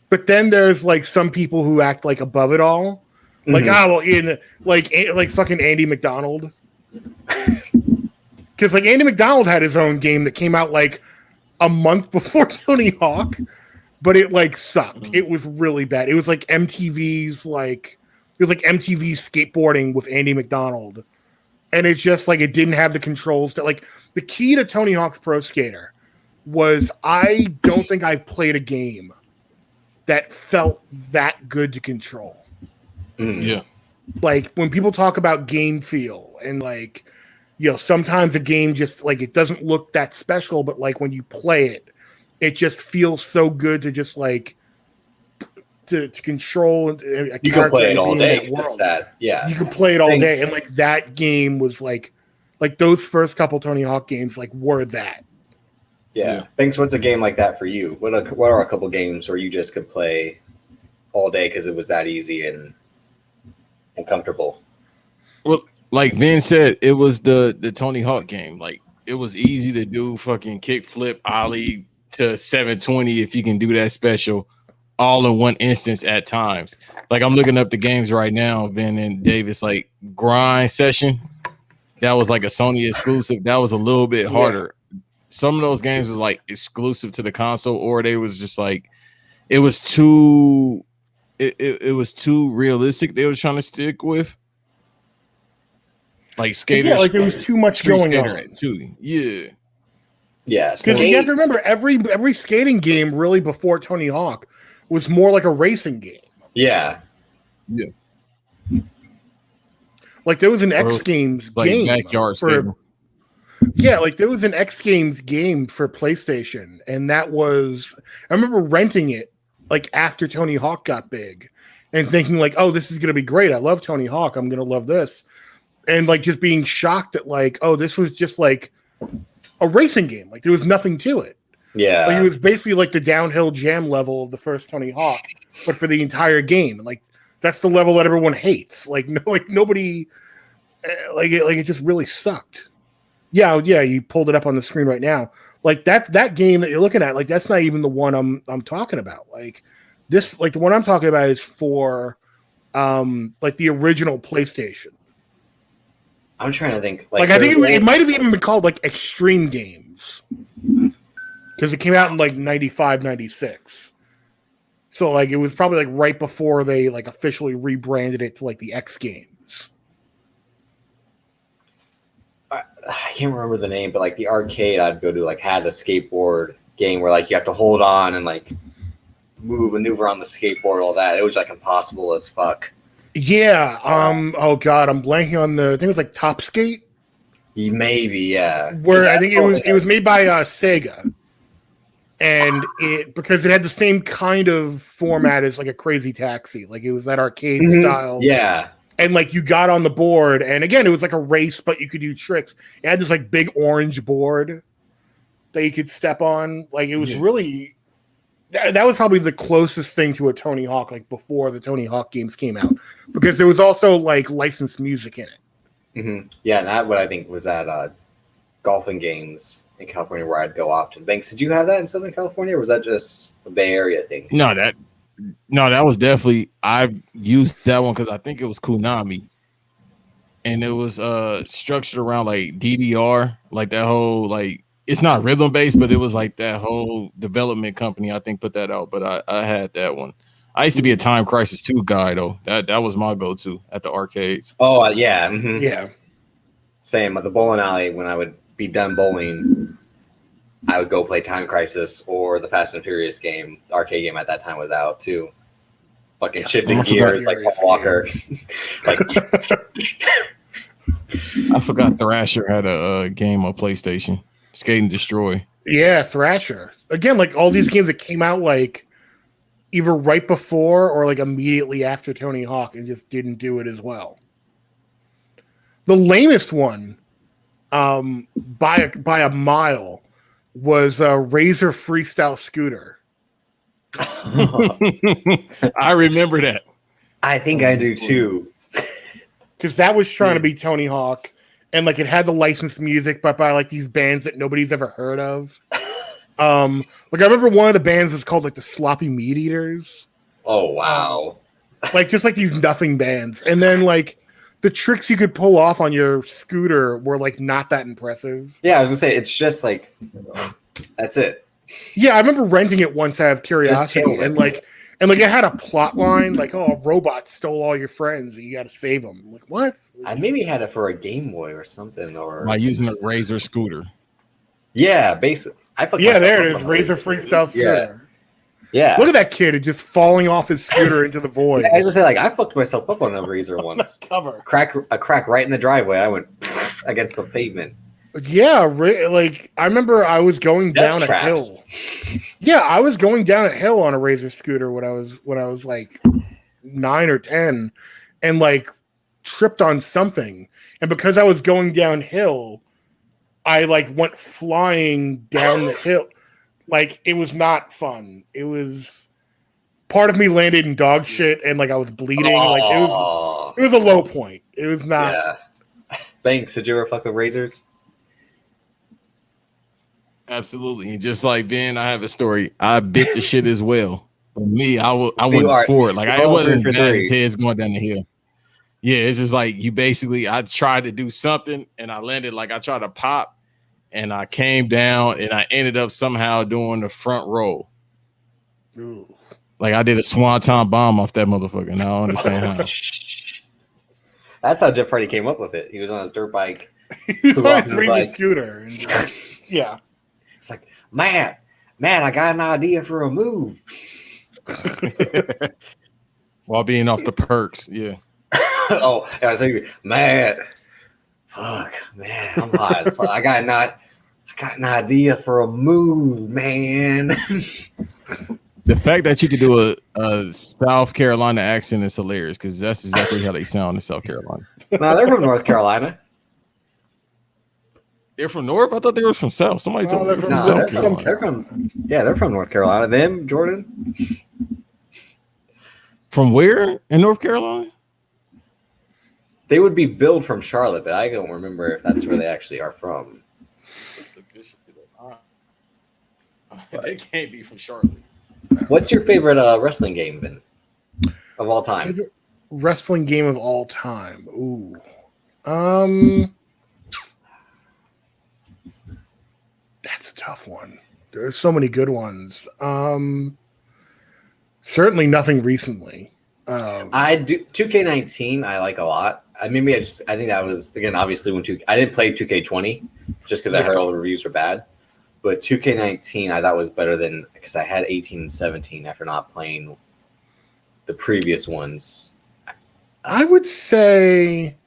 But then there's like some people who act like above it all, like like fucking Andy McDonald. Because like Andy McDonald had his own game that came out like a month before Tony Hawk, but it like sucked. It was really bad. It was like MTV's skateboarding with Andy McDonald. And it's just like it didn't have the controls that like the key to Tony Hawk's Pro Skater was I don't think I've played a game that felt that good to control. Yeah. Like when people talk about game feel and like, you know, sometimes a game just like it doesn't look that special, but like when you play it, it just feels so good to just like to control. You can play it all day. That's that. Yeah, you can play it all day, and like that game was like those first couple Tony Hawk games like were that. Yeah. Thanks. What's a game like that for you? What are a couple games where you just could play all day because it was that easy and comfortable? Well, like Vin said, it was the Tony Hawk game. Like it was easy to do fucking kick flip ollie to 720 if you can do that special all in one instance at times. Like I'm looking up the games right now, Vin and Davis, like Grind Session. That was like a Sony exclusive. That was a little bit harder. Some of those games was like exclusive to the console, or they was just like it was too realistic they was trying to stick with. Like skaters. Yeah, like there was too much going on. Too. Yeah. Yeah. Because you have to remember every skating game really before Tony Hawk was more like a racing game. Yeah. Yeah. Like there was an X Games like game backyard skating. Yeah, like there was an X Games game for PlayStation, and that was I remember renting it like after Tony Hawk got big and thinking like, oh, this is gonna be great. I love Tony Hawk. I'm gonna love this. And like just being shocked at like, oh, this was just like a racing game. Like there was nothing to it. Yeah. Like it was basically like the downhill jam level of the first Tony Hawk, but for the entire game. And like that's the level that everyone hates. Like nobody it just really sucked. Yeah, you pulled it up on the screen right now. Like that game that you're looking at, like that's not even the one I'm talking about. Like this, like the one I'm talking about is for like the original PlayStation. I'm trying to think. Like I think it might have even been called like Extreme Games because it came out in like 95, 96. So like it was probably like right before they like officially rebranded it to like the X Games. I can't remember the name, but like the arcade I'd go to like had a skateboard game where like you have to hold on and like maneuver on the skateboard, all that. It was like impossible as fuck. Yeah. Oh god, I'm blanking on I think it was like Top Skate. Maybe, yeah. Where I think it was made by Sega. And because it had the same kind of format as like a Crazy Taxi. Like it was that arcade style. Yeah. And like you got on the board, and again, it was like a race, but you could do tricks. It had this like big orange board that you could step on. Like it was really that was probably the closest thing to a Tony Hawk, like before the Tony Hawk games came out, because there was also like licensed music in it. Mm-hmm. Yeah, and that what I think was at golfing games in California where I'd go often. Banks, did you have that in Southern California, or was that just a Bay Area thing? No, that was definitely I've used that one because I think it was Konami, and it was structured around like DDR, like that whole like it's not rhythm based, but it was like that whole development company I think put that out. But I had that one. I used to be a Time Crisis 2 guy though. That was my go-to at the arcades. Oh yeah, mm-hmm. Yeah. Same at the bowling alley when I would be done bowling. I would go play Time Crisis or the Fast and Furious game. The arcade game at that time was out too. Fucking shifting gears like Paul Walker. Like I forgot Thrasher had a game on PlayStation. Skate and Destroy. Yeah, Thrasher. Again, like all these games that came out like either right before or like immediately after Tony Hawk and just didn't do it as well. The lamest one, by a mile, was Razor Freestyle Scooter. I remember that. I think I do too. Because that was trying to be Tony Hawk, and like it had the licensed music, but by like these bands that nobody's ever heard of. Like I remember one of the bands was called like the Sloppy Meat Eaters. Oh wow! Like just like these nothing bands, and then like the tricks you could pull off on your scooter were like not that impressive. Yeah, I was gonna say it's just like that's it. Yeah, I remember renting it once out of curiosity, and it had a plot line like, "Oh, a robot stole all your friends, and you got to save them." I'm like, what? I maybe had it for a Game Boy or something, or by using a Razor scooter. Yeah, basically. There it is, Razor Freestyle scooter. Yeah. Look at that kid just falling off his scooter into the void. I just say like I fucked myself up on a Razor once. Cover. A crack right in the driveway. I went against the pavement. Yeah, like I remember I was going down a hill. Yeah, I was going down a hill on a Razor scooter when I was like 9 or 10, and like tripped on something, and because I was going downhill, I like went flying down the hill. Like, it was not fun. It was part of me landed in dog shit, and like I was bleeding. Like it was a low point. It was not. Yeah. Thanks. Did you ever fuck with razors? Absolutely. And just like Ben, I have a story. I bit the shit as well. For me, I went for it. Like I wasn't bad as heads going down the hill. Yeah, it's just like I tried to do something and I landed like I tried to pop. And I came down and I ended up somehow doing the front row. Ooh. Like I did a swanton bomb off that motherfucker. And I don't understand how. That's how Jeff Hardy came up with it. He was on his dirt bike. He was on his Razor scooter. And, yeah. It's like, man, I got an idea for a move. While being off the perks. Yeah. Oh, yeah, so man. Fuck, man, I'm hot as fuck. I got an idea for a move, man. The fact that you could do a South Carolina accent is hilarious because that's exactly how they sound in South Carolina. No, they're from North Carolina. They're from North? I thought they were from South. Somebody told me they're from South Carolina. They're from North Carolina. Them, Jordan? From where in North Carolina? They would be billed from Charlotte, but I don't remember if that's where they actually are from. They can't be from Charlotte. What's your favorite wrestling game, Ben, of all time? Favorite wrestling game of all time. Ooh. That's a tough one. There's so many good ones. Certainly nothing recently. I do 2K19. I like a lot. I think that was again obviously when I didn't play 2K20 just because I heard all the reviews were bad. But 2K19 I thought was better than because I had 18 and 17 after not playing the previous ones. I would say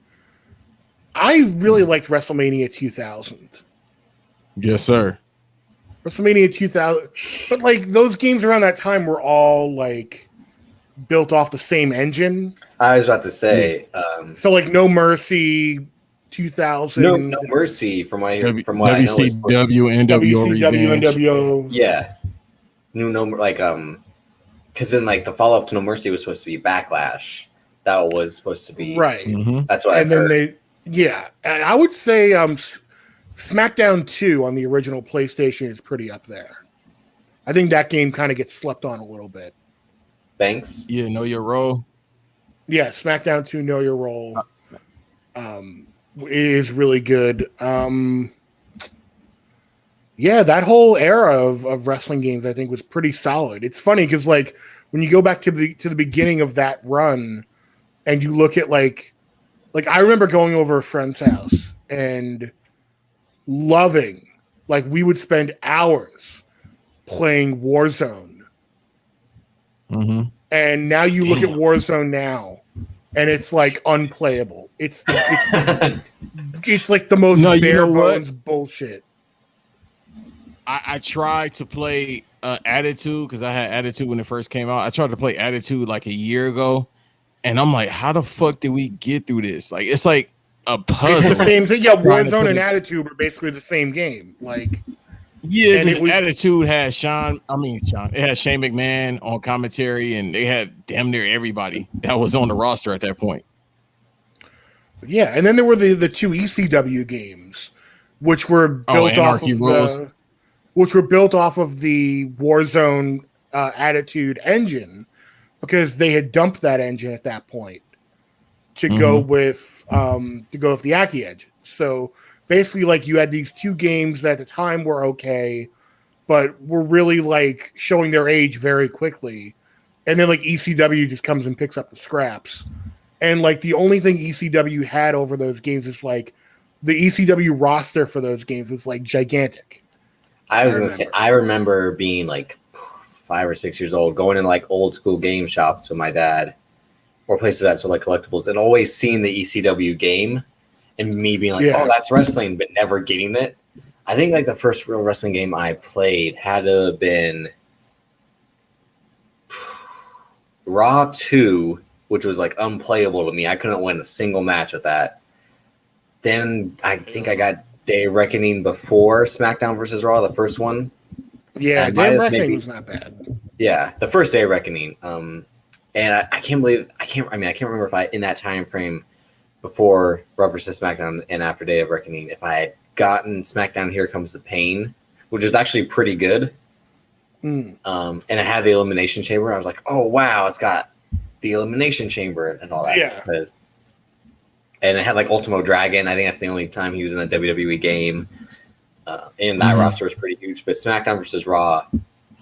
I really liked WrestleMania 2000. Yes, sir. WrestleMania 2000, but like those games around that time were all like built off the same engine. I was about to say, so like No Mercy 2000, no Mercy from what I know. WCW and NWO. Yeah, no like because then like the follow up to No Mercy was supposed to be Backlash. That was supposed to be right. Mm-hmm. That's what I heard. And I would say SmackDown 2 on the original PlayStation is pretty up there. I think that game kind of gets slept on a little bit. Thanks. Yeah, Know Your Role. Yeah, SmackDown 2 Know Your Role is really good. Yeah, that whole era of wrestling games I think was pretty solid. It's funny because like when you go back to the beginning of that run and you look at like I remember going over a friend's house and loving, like we would spend hours playing Warzone. Mm-hmm. And now you look at Warzone now and it's like unplayable. It's like the most bare bones bullshit. I tried to play Attitude because I had Attitude when it first came out. I tried to play Attitude like a year ago, and I'm like, how the fuck did we get through this? Like, it's like a puzzle. It's the same thing. Yeah, Warzone and Attitude are basically the same game. Like, yeah, Attitude had it had Shane McMahon on commentary, and they had damn near everybody that was on the roster at that point. Yeah, and then there were the two ECW games, which were built off of the Warzone Attitude engine, because they had dumped that engine at that point. to go with the Aki engine. So basically, like, you had these two games that at the time were okay, but were really like showing their age very quickly. And then like ECW just comes and picks up the scraps. And like the only thing ECW had over those games is like the ECW roster for those games was like gigantic. I was gonna say, I remember being like 5 or 6 years old, going in like old school game shops with my dad, or places that sold like collectibles, and always seeing the ECW game, and me being like, "Oh, that's wrestling," but never getting it. I think like the first real wrestling game I played had to have been Raw 2, which was like unplayable to me. I couldn't win a single match with that. Then I think I got Day of Reckoning before SmackDown versus Raw, the first one. Yeah, Day of Reckoning was not bad. Yeah, the first Day of Reckoning. And I can't remember if I, in that time frame before Raw versus SmackDown and after Day of Reckoning, if I had gotten SmackDown Here Comes the Pain, which is actually pretty good. And it had the Elimination Chamber. I was like, oh wow, it's got the Elimination Chamber and all that. Yeah. And it had like Ultimo Dragon. I think that's the only time he was in a WWE game. And that roster was pretty huge. But SmackDown versus Raw,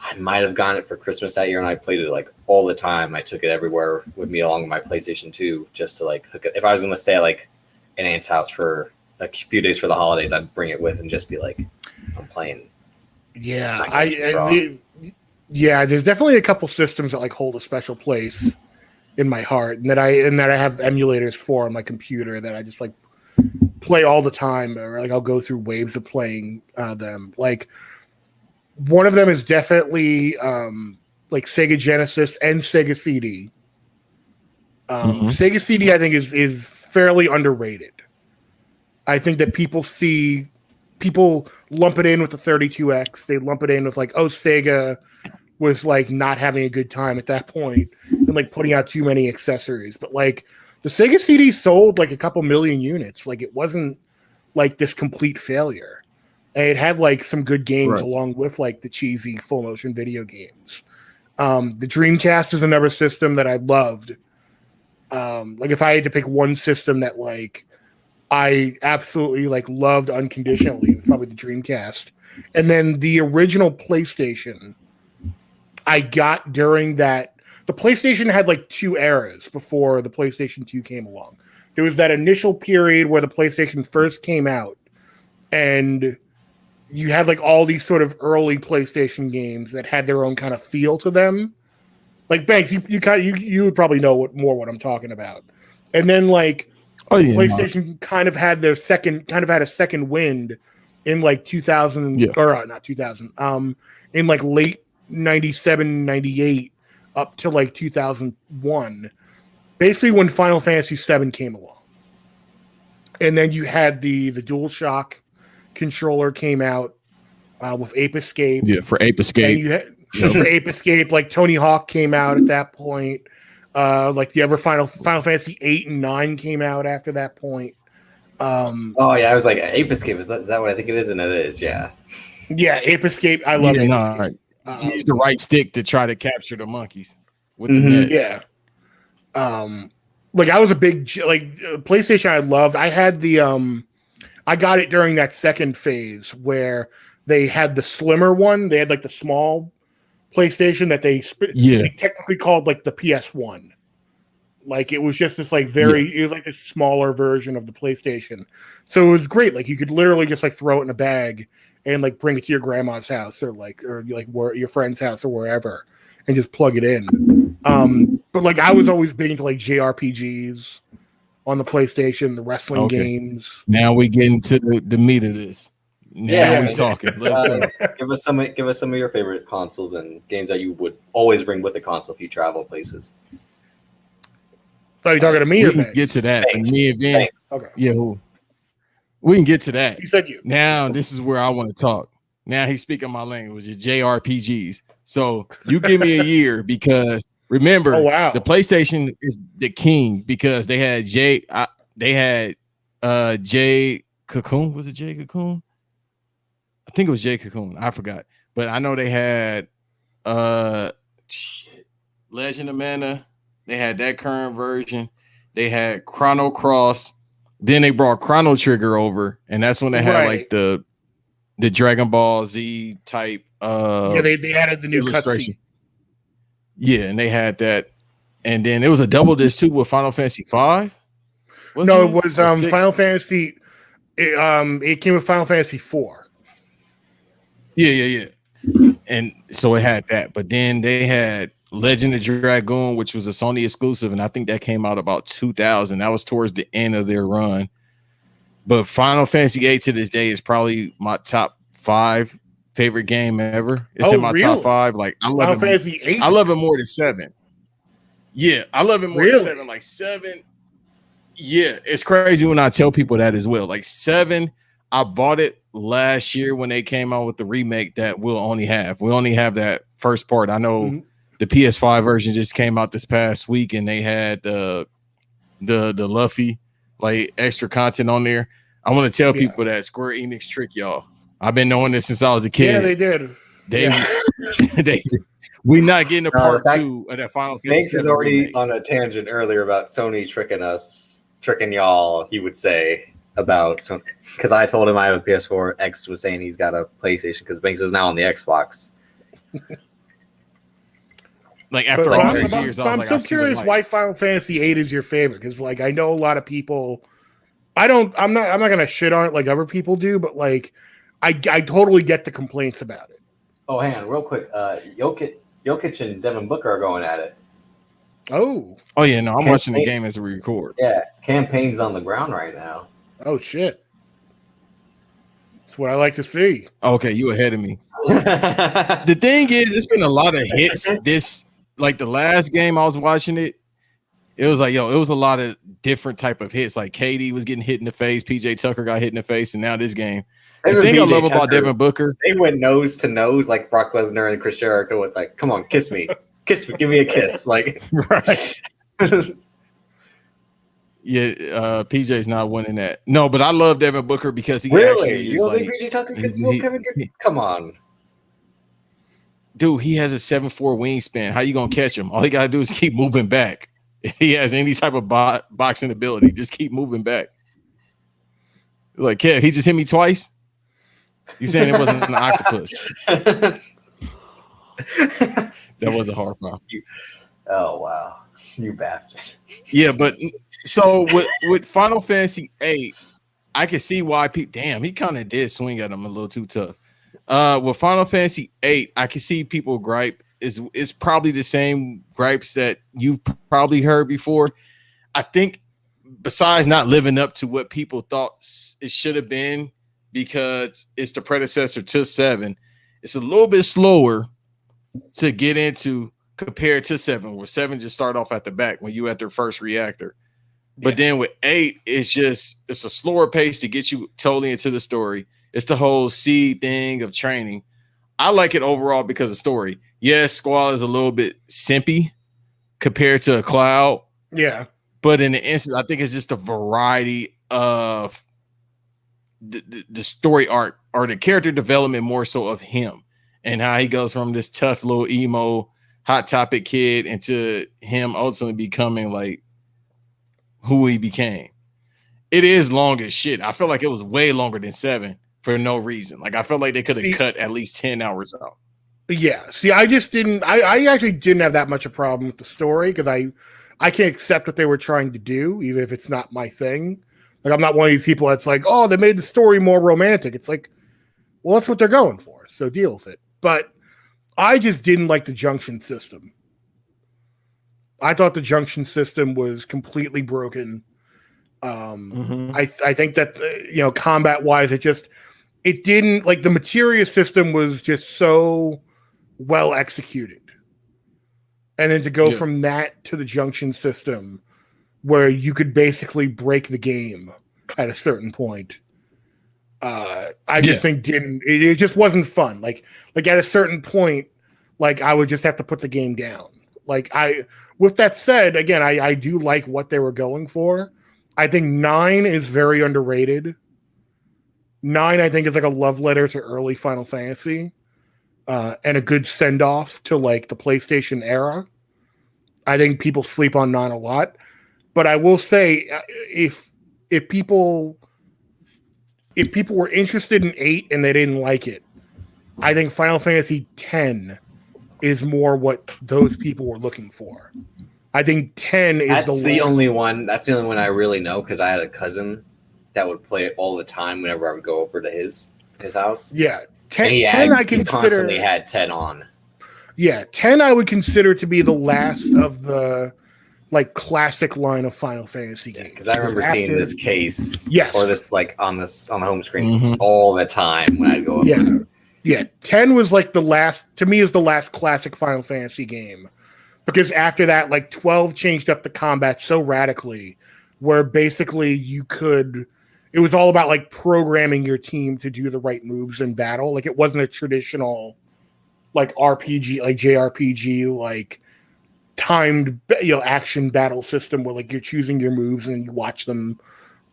I might have gotten it for Christmas that year, and I played it like all the time. I took it everywhere with me along with my PlayStation 2 just to like hook it. If I was going to stay at like an aunt's house for a few days for the holidays, I'd bring it with and just be like, I'm playing. Yeah, there's definitely a couple systems that like hold a special place in my heart, and that I have emulators for on my computer that I just like play all the time, or like I'll go through waves of playing them. Like one of them is definitely like Sega Genesis and Sega CD. Sega CD I think is fairly underrated. I think that people lump it in with the 32X. They lump it in with like, oh, Sega was like not having a good time at that point and like putting out too many accessories. But like the Sega CD sold like a couple million units. Like it wasn't like this complete failure. And it had like some good games along with like the cheesy full motion video games. The Dreamcast is another system that I loved. Like if I had to pick one system that like I absolutely like loved unconditionally, it was probably the Dreamcast. And then the original PlayStation I got during that. The PlayStation had like two eras before the PlayStation 2 came along. There was that initial period where the PlayStation first came out, and you had like all these sort of early PlayStation games that had their own kind of feel to them. Like Banks, you would probably know what I'm talking about. And then like PlayStation kind of had a second wind in like 2000 or not 2000 in like late 97 98 up to like 2001, basically when Final Fantasy VII came along. And then you had the DualShock controller came out with Ape Escape. Yeah, for Ape Escape. And you had, for Ape Escape, like Tony Hawk came out at that point. Like the other Final Fantasy 8 and 9 came out after that point. Oh yeah, I was like, Ape Escape, is that what I think it is? And it is, yeah. Yeah, Ape Escape. I love Ape Escape. Right. Use the right stick to try to capture the monkeys with the net. Yeah. Like I was a big PlayStation. I loved. I had the I got it during that second phase where they had the slimmer one. They had like the small PlayStation that they technically called like the PS1. Like it was just this like it was like a smaller version of the PlayStation. So it was great. Like you could literally just like throw it in a bag and like bring it to your grandma's house or where your friend's house or wherever and just plug it in. But like I was always big into like JRPGs on the PlayStation, the wrestling games. Now we get into the meat of this. Now we talking. Let's go. Give us some of your favorite consoles and games that you would always bring with the console if you travel places. Are you talking to me or we can get to that? Me and Ben. Okay. Yeah, we can get to that. You said you. Now this is where I want to talk. Now he's speaking my language, the JRPGs. So you give me a year because remember, the PlayStation is the king because they had J Cocoon. Was it J Cocoon? I think it was J Cocoon. I forgot, but I know they had Legend of Mana. They had that current version, They had Chrono Cross. Then they brought Chrono Trigger over, and that's when they had like the Dragon Ball Z type. They added the new illustration. Yeah, and they had that, and then it was a double disc too with Final Fantasy V. No, it was Final Fantasy. It came with Final Fantasy 4. Yeah. And so it had that, but then they had Legend of Dragoon, which was a Sony exclusive, and I think that came out about 2000. That was towards the end of their run. But Final Fantasy 8 to this day is probably my top 5 favorite game ever. It's in my top 5. Like I love Final Fantasy 8. I love it more than 7. Yeah, I love it more than 7. Like 7. Yeah, it's crazy when I tell people that as well. Like 7, I bought it last year when they came out with the remake that we'll only have that first part. I know the PS5 version just came out this past week, and they had the Luffy like extra content on there. I want to tell people that Square Enix trick y'all. I've been knowing this since I was a kid. Yeah, they did. We not getting a part 2 of that Final Fantasy. Banks is already remake. On a tangent earlier about Sony tricking y'all. He would say about because I told him I have a PS4. X was saying he's got a PlayStation because Banks is now on the Xbox. Like after all these years, I'm so curious why Final Fantasy 8 is your favorite, because like I know a lot of people. I'm not gonna shit on it like other people do, but like I totally get the complaints about it. Oh, hang on, real quick. Jokic and Devin Booker are going at it. Oh yeah, no, I'm watching the game as we record. Yeah, campaign's on the ground right now. Oh shit. That's what I like to see. Okay, you ahead of me. The thing is, it's been a lot of hits. This, like the last game I was watching it was like, it was a lot of different type of hits. Like KD was getting hit in the face, PJ Tucker got hit in the face, and now this game. The thing I love about Devin Booker, they went nose to nose like Brock Lesnar and Chris Jericho with like, come on, kiss me, give me a kiss, like right. Yeah, PJ's not winning that. No, but I love Devin Booker because he actually you don't think PJ Tucker can Kevin? Come on, dude. He has a 7'4" wingspan. How you gonna catch him? All he gotta do is keep moving back. If he has any type of boxing ability, just keep moving back. Like, Kev, he just hit me twice. You saying it wasn't an octopus? That was a hard one. Oh wow, you bastard! Yeah, but. So with Final Fantasy 8, I can see why people. Damn, he kind of did swing at him a little too tough. With Final Fantasy 8, I can see people gripe. It's probably the same gripes that you've probably heard before. I think besides not living up to what people thought it should have been, because it's the predecessor to 7, it's a little bit slower to get into compared to 7, where 7 just start off at the back when you at their first reactor. But then with 8, it's a slower pace to get you totally into the story. It's the whole seed thing of training. I like it overall because of story. Yes, Squall is a little bit simpy compared to a Cloud. Yeah. But in the instance, I think it's just a variety of the story arc or the character development more so of him and how he goes from this tough little emo hot topic kid into him ultimately becoming like who he became. It is long as shit. I feel like it was way longer than 7 for no reason. Like I felt like they could have cut at least 10 hours out. Yeah. See, I actually didn't have that much a problem with the story because I can accept what they were trying to do, even if it's not my thing. Like I'm not one of these people that's like, oh, they made the story more romantic. It's like, well, that's what they're going for. So deal with it. But I just didn't like the junction system. I thought the junction system was completely broken. I think that combat wise, it didn't, like, the materia system was just so well executed, and then to go from that to the junction system, where you could basically break the game at a certain point. I just think it just wasn't fun. Like at a certain point, like I would just have to put the game down. Like with that said, again, I do like what they were going for. I think 9 is very underrated. 9, I think, is like a love letter to early Final Fantasy, and a good send off to like the PlayStation era. I think people sleep on 9 a lot. But I will say, if people were interested in 8 and they didn't like it, I think Final Fantasy X is more what those people were looking for. I think 10 is that's the only one. That's the only one I really know because I had a cousin that would play it all the time whenever I would go over to his house. Yeah, 10 he I consider constantly had 10 on. Yeah, 10 I would consider to be the last of the like classic line of Final Fantasy games. Because I remember seeing this case, yes, or this like on the home screen all the time when I'd go over. Yeah, 10 was like the last, to me, is the last classic Final Fantasy game. Because after that, like 12 changed up the combat so radically, where basically it was all about like programming your team to do the right moves in battle. Like it wasn't a traditional like RPG, like JRPG, like timed action battle system where like you're choosing your moves and you watch them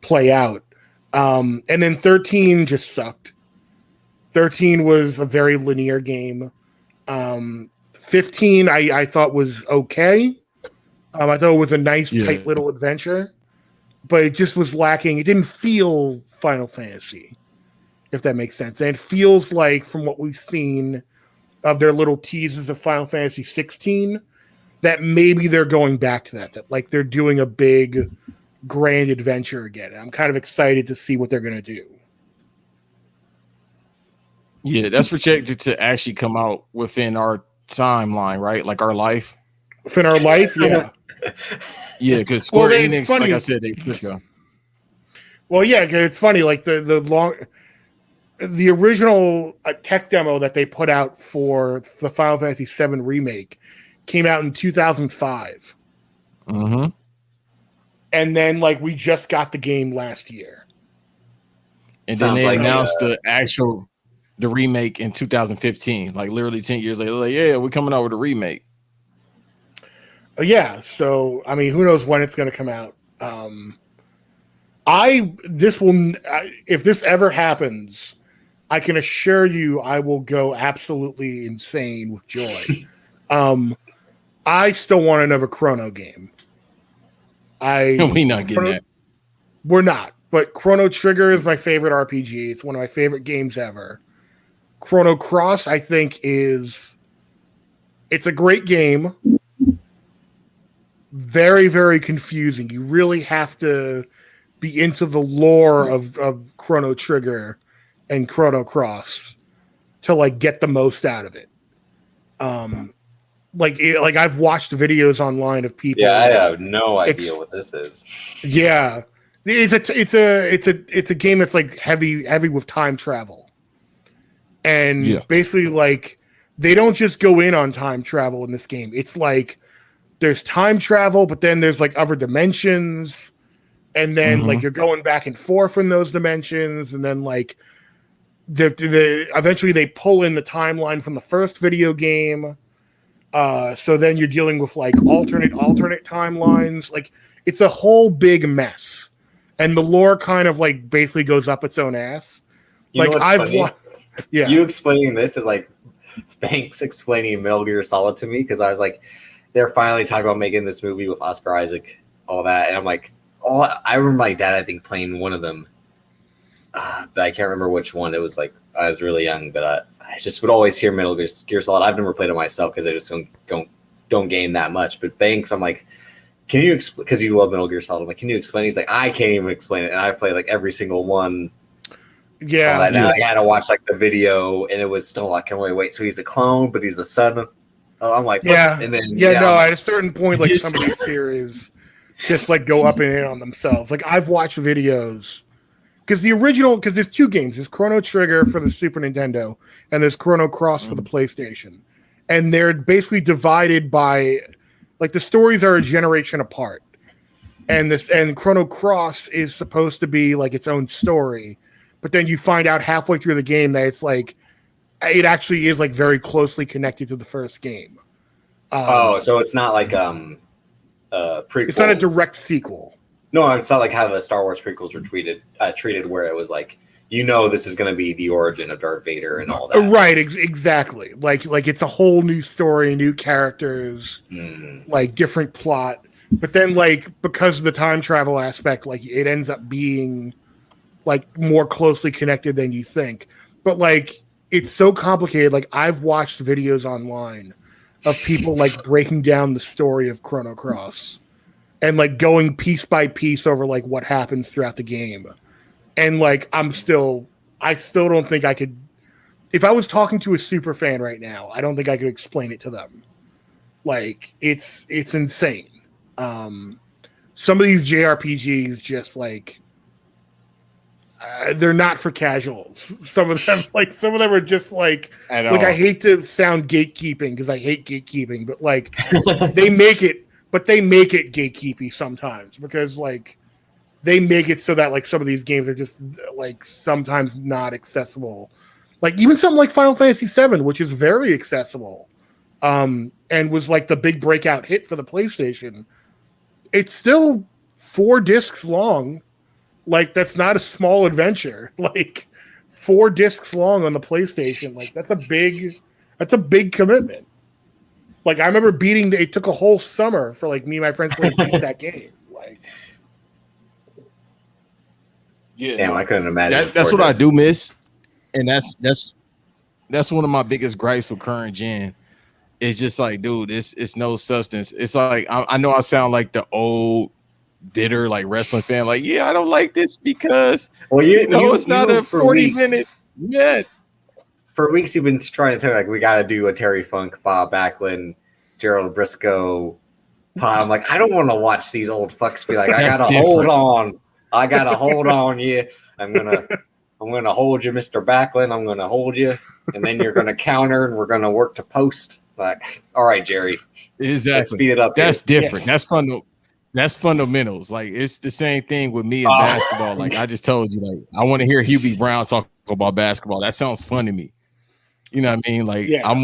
play out. And then 13 just sucked. 13 was a very linear game. 15 I thought was okay. I thought it was a nice tight little adventure, but it just was lacking. It didn't feel Final Fantasy, if that makes sense. And it feels like, from what we've seen of their little teases of Final Fantasy 16, that maybe they're going back to that like they're doing a big grand adventure again. I'm kind of excited to see what they're going to do. Yeah, that's projected to actually come out within our timeline, right? Like our life. Within our life, yeah. Yeah, because Square Enix, like I said, they could go. Well, yeah, it's funny. Like the original tech demo that they put out for the Final Fantasy VII remake came out in 2005. Mm-hmm. And then, like, we just got the game last year. And then they announced the remake in 2015, like literally 10 years later. Like, yeah, we're coming out with a remake. Yeah, so I mean, who knows when it's going to come out? If this ever happens, I can assure you, I will go absolutely insane with joy. I still want another Chrono game. We're not getting that. We're not. But Chrono Trigger is my favorite RPG. It's one of my favorite games ever. Chrono Cross, I think, it's a great game. Very, very confusing. You really have to be into the lore of Chrono Trigger and Chrono Cross to like get the most out of it. Like I've watched videos online of people. Yeah, I have no idea what this is. Yeah, it's a game that's like heavy with time travel. And basically, like, they don't just go in on time travel in this game. It's like there's time travel, but then there's like other dimensions, and then like you're going back and forth in those dimensions, and then like eventually they pull in the timeline from the first video game. So then you're dealing with like alternate timelines. Like it's a whole big mess, and the lore kind of like basically goes up its own ass. You you explaining this is like Banks explaining Metal Gear Solid to me, because I was like, they're finally talking about making this movie with Oscar Isaac, all that, and I'm like, I remember my dad, I think, playing one of them, but I can't remember which one. It was like I was really young, but I just would always hear Metal Gear Solid. I've never played it myself because I just don't game that much. But Banks, I'm like, can you explain? Because you love Metal Gear Solid. I'm like, can you explain? He's like, I can't even explain it, and I've played like every single one. Yeah, I had to watch like the video, and it was still like, wait. So he's a clone, but he's the son. I'm like, what? And then at a certain point, like some of these series just like go up and in on themselves. Like I've watched videos because there's two games. There's Chrono Trigger for the Super Nintendo, and there's Chrono Cross for the PlayStation, and they're basically divided by like the stories are a generation apart, and Chrono Cross is supposed to be like its own story. But then you find out halfway through the game that it's like, it actually is like very closely connected to the first game. So it's not like prequels. It's not a direct sequel. No, it's not like how the Star Wars prequels were treated, where it was like, this is going to be the origin of Darth Vader and all that. Right, exactly. Like it's a whole new story, new characters, like different plot. but then like because of the time travel aspect, like it ends up being like more closely connected than you think. But like it's so complicated. Like I've watched videos online of people like breaking down the story of Chrono Cross and like going piece by piece over like what happens throughout the game. And like I still don't think I could. If I was talking to a super fan right now, I don't think I could explain it to them. Like it's insane. Some of these JRPGs just like they're not for casuals. Some of them are just like I hate to sound gatekeeping because I hate gatekeeping, but like they make it gatekeepy sometimes because like they make it so that like some of these games are just like sometimes not accessible. Like even something like Final Fantasy VII, which is very accessible, and was like the big breakout hit for the PlayStation. It's still 4 discs long. Like that's not a small adventure. Like 4 discs long on the PlayStation. Like that's a big commitment. Like I remember it took a whole summer for like me and my friends to like, beat that game. Like, yeah, damn, I couldn't imagine. That's what I do miss, and that's one of my biggest gripes with current gen. It's just like, dude, it's no substance. It's like I know I sound like the old bitter like wrestling fan. Like, yeah, I don't like this because it's not a 40-minute yet. For weeks, you've been trying to tell me like we got to do a Terry Funk, Bob Backlund, Gerald Briscoe pod. I'm like, I don't want to watch these old fucks be like, I gotta hold on, yeah. I'm gonna hold you, Mr. Backlund. I'm gonna hold you, and then you're gonna counter, and we're gonna work to post. Like, all right, Jerry, exactly. Let's speed it up. That's different. Yeah. That's fundamentals. Like it's the same thing with me in basketball. Like I just told you, like I want to hear Hubie Brown talk about basketball. That sounds fun to me. You know what I mean? Like I'm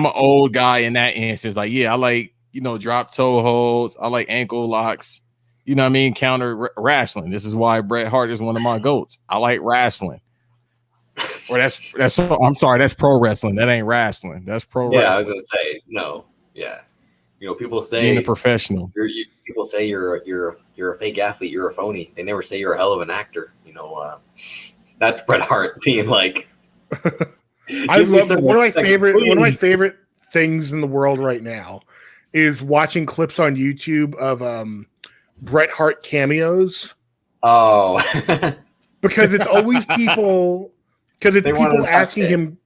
an old guy in that instance. Like, yeah, I like, drop toe holds. I like ankle locks. You know what I mean? Counter wrestling. This is why Bret Hart is one of my goats. I like wrestling. Or I'm sorry, that's pro wrestling. That ain't wrestling. That's pro wrestling. Yeah, I was gonna say no. Yeah. People say being a professional. People say you're a fake athlete, you're a phony. They never say you're a hell of an actor. That's Bret Hart being like I love one of my favorite things in the world right now is watching clips on YouTube of Bret Hart cameos. Oh, because it's always people asking him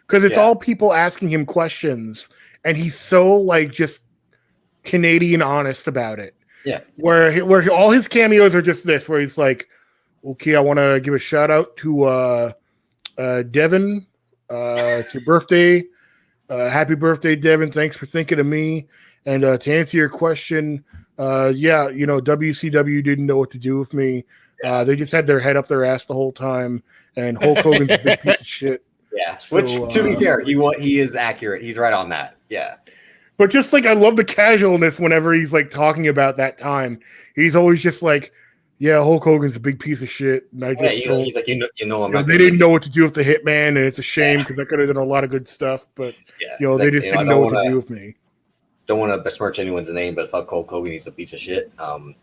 because it's all people asking him questions, and he's so like just Canadian honest about it. Yeah, where all his cameos are just this, where he's like, okay, I want to give a shout out to Devin. It's your birthday. Happy birthday, Devin. Thanks for thinking of me. And to answer your question, WCW didn't know what to do with me. They just had their head up their ass the whole time. And Hulk Hogan's a big piece of shit. Yeah, which, to be fair, he is accurate. He's right on that. Yeah. But just like I love the casualness whenever he's like talking about that time. He's always just like, yeah, Hulk Hogan's a big piece of shit. And I just he's like, they didn't know what to do with the Hitman, and it's a shame because I could have done a lot of good stuff, but they just didn't know what to do with me. Don't want to besmirch anyone's name, but fuck Hulk Hogan, he's a piece of shit. But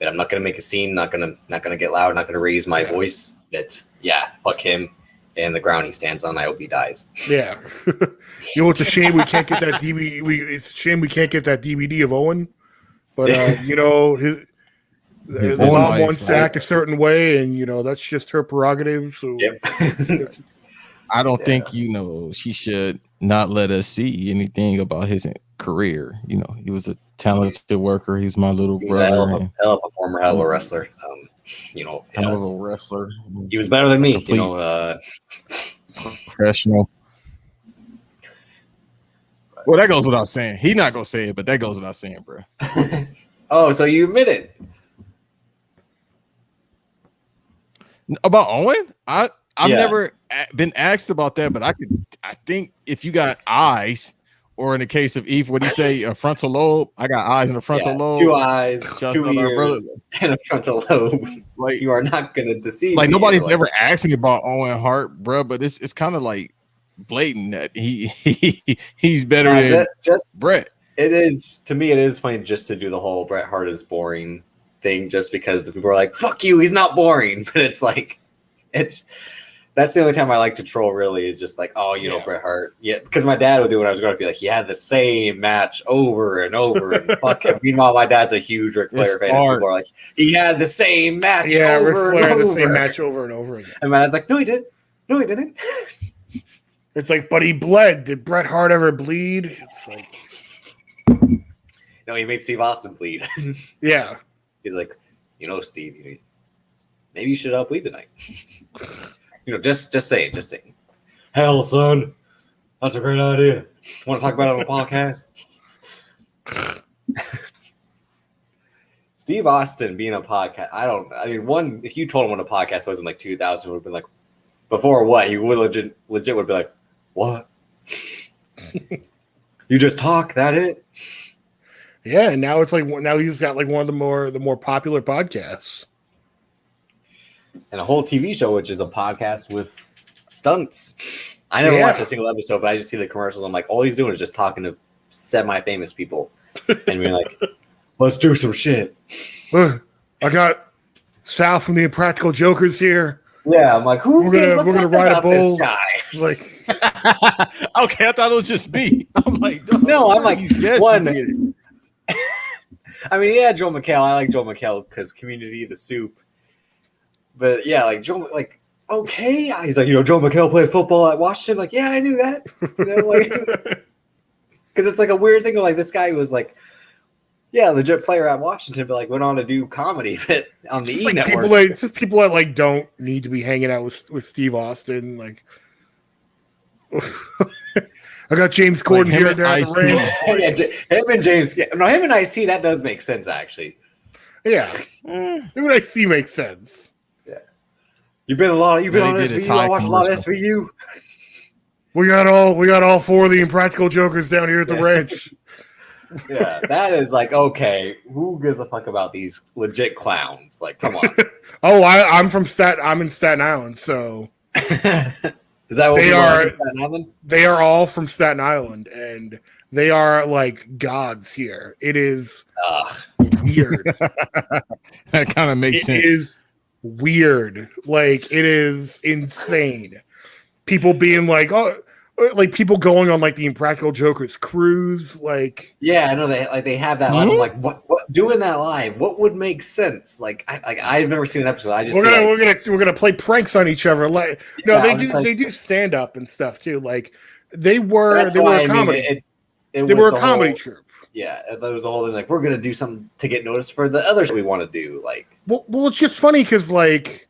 I'm not gonna make a scene, not gonna get loud, not gonna raise my voice. Fuck him and the ground he stands on. I hope he dies. Yeah, it's a shame we can't get that DVD. It's a shame we can't get that DVD of Owen, but his mom wants to act a certain way, and that's just her prerogative. So, I don't think she should not let us see anything about his career. He was a talented worker. He's my little brother. Hell of a performer, hell of a wrestler. Hell of a wrestler. He was better than me. Professional. Well, that goes without saying. He's not gonna say it, but that goes without saying, bro. Oh, so you admit it? About Owen? I've never been asked about that, but I think if you got eyes, or in the case of Eve, what do you say? A frontal lobe? I got eyes and a frontal lobe. 2 eyes, 2 ears, and a frontal lobe. Like you are not gonna deceive. Like nobody's ever asked me about Owen Hart, bro. But it's kind of like blatant that he's better than just Brett. It is, to me, it is funny just to do the whole Bret Hart is boring thing, just because the people are like, fuck you, he's not boring. But it's like, that's the only time I like to troll, really, is just like, oh, you know, Bret Hart. Yeah, because my dad would do when I was going to be like, he had the same match over and over, and fuck him. Meanwhile, my dad's a huge Ric Flair fan, and people are like, he had the same match over and over. Ric Flair had the same match over and over again. And my dad's like, no, he didn't. No, he didn't. It's like, but he bled. Did Bret Hart ever bleed? It's like, no, he made Steve Austin bleed. Yeah. He's like, you know, Steve, maybe you should bleed tonight. You know, just saying. Hell, son, that's a great idea. Want to talk about it on a podcast? Steve Austin being a podcast, if you told him what a podcast was in like 2000, would have been like, before what? He would legit would be like, what? You just talk, that it? Yeah, and now it's like, now he's got like one of the more popular podcasts. And a whole TV show, which is a podcast with stunts. I never watched a single episode, but I just see the commercials. I'm like, all he's doing is just talking to semi-famous people and being like, let's do some shit. I got Sal from the Impractical Jokers here. Yeah, I'm like, we're gonna ride a bull. This guy. Like, okay, I thought it was just me. I'm like, no, I'm like, one. I mean, yeah, Joel McHale. I like Joel McHale because Community, the Soup. But yeah, like Joe, like, okay. He's like, you know, Joe McHale played football at Washington. Like, yeah, I knew that. You know, like, because it's like a weird thing of like this guy was like, yeah, legit player at Washington, but like went on to do comedy bit on the E Network. People that like don't need to be hanging out with Steve Austin. Like, I got James Corden here down the range. Yeah, him and James. No, him and Ice-T. That does make sense, actually. Yeah, him and Ice-T makes sense. You've been on SVU. I watched a lot of SVU. We got all four of the Impractical Jokers down here at the ranch. Yeah, that is like, okay, who gives a fuck about these legit clowns? Like, come on. I'm in Staten Island, so is that what they are? In Staten Island? They are all from Staten Island, and they are like gods here. It is weird. That kind of makes sense. It is weird. Like, it is insane. People being like, oh, like people going on like the Impractical Jokers cruise. Like, yeah, I know they have that live. I'm like, what doing that live? What would make sense? Like, I've never seen an episode. I just we're gonna play pranks on each other. Like, no, they do stand up and stuff too. Like, they were a comedy. They were a comedy troupe. Yeah, that was a whole thing. Like, we're gonna do something to get noticed for the others we want to do. Like, well, it's just funny because like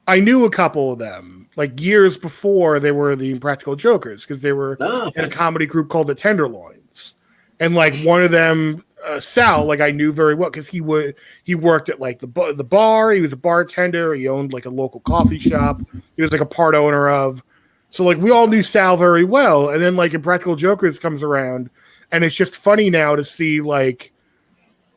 I knew a couple of them like years before they were the Impractical Jokers because they were in a comedy group called the Tenderloins, and like one of them, Sal, like I knew very well because he worked at like the bar. He was a bartender. He owned like a local coffee shop. He was like a part owner of. So like we all knew Sal very well, and then like Impractical Jokers comes around. And it's just funny now to see like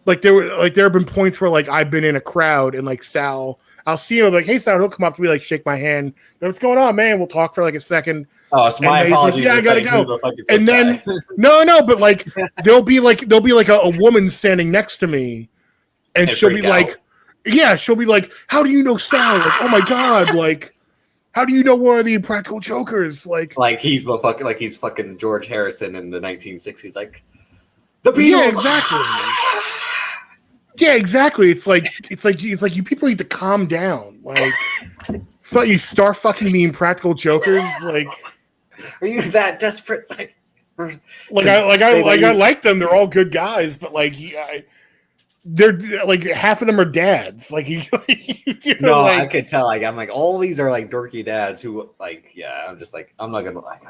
there have been points where like I've been in a crowd and like Sal, I'll see him like, hey Sal, he'll come up to me like shake my hand. What's going on, man? We'll talk for like a second. Oh, it's my apologies. Like, yeah, I gotta go. And then no, but like there'll be like a woman standing next to me, and she'll be like, how do you know Sal? Like, oh my god, like. How do you know one of the Impractical Jokers? Like he's fucking George Harrison in the 1960s. Like the Beatles. Yeah, exactly. Yeah, exactly. It's like you people need to calm down. Like, you start fucking the Impractical Jokers. Like, are you that desperate? I like them. They're all good guys, but like, they're like half of them are dads. Like, I could tell. Like, I'm like, all these are like dorky dads who like, yeah. I'm just like, I'm not gonna like.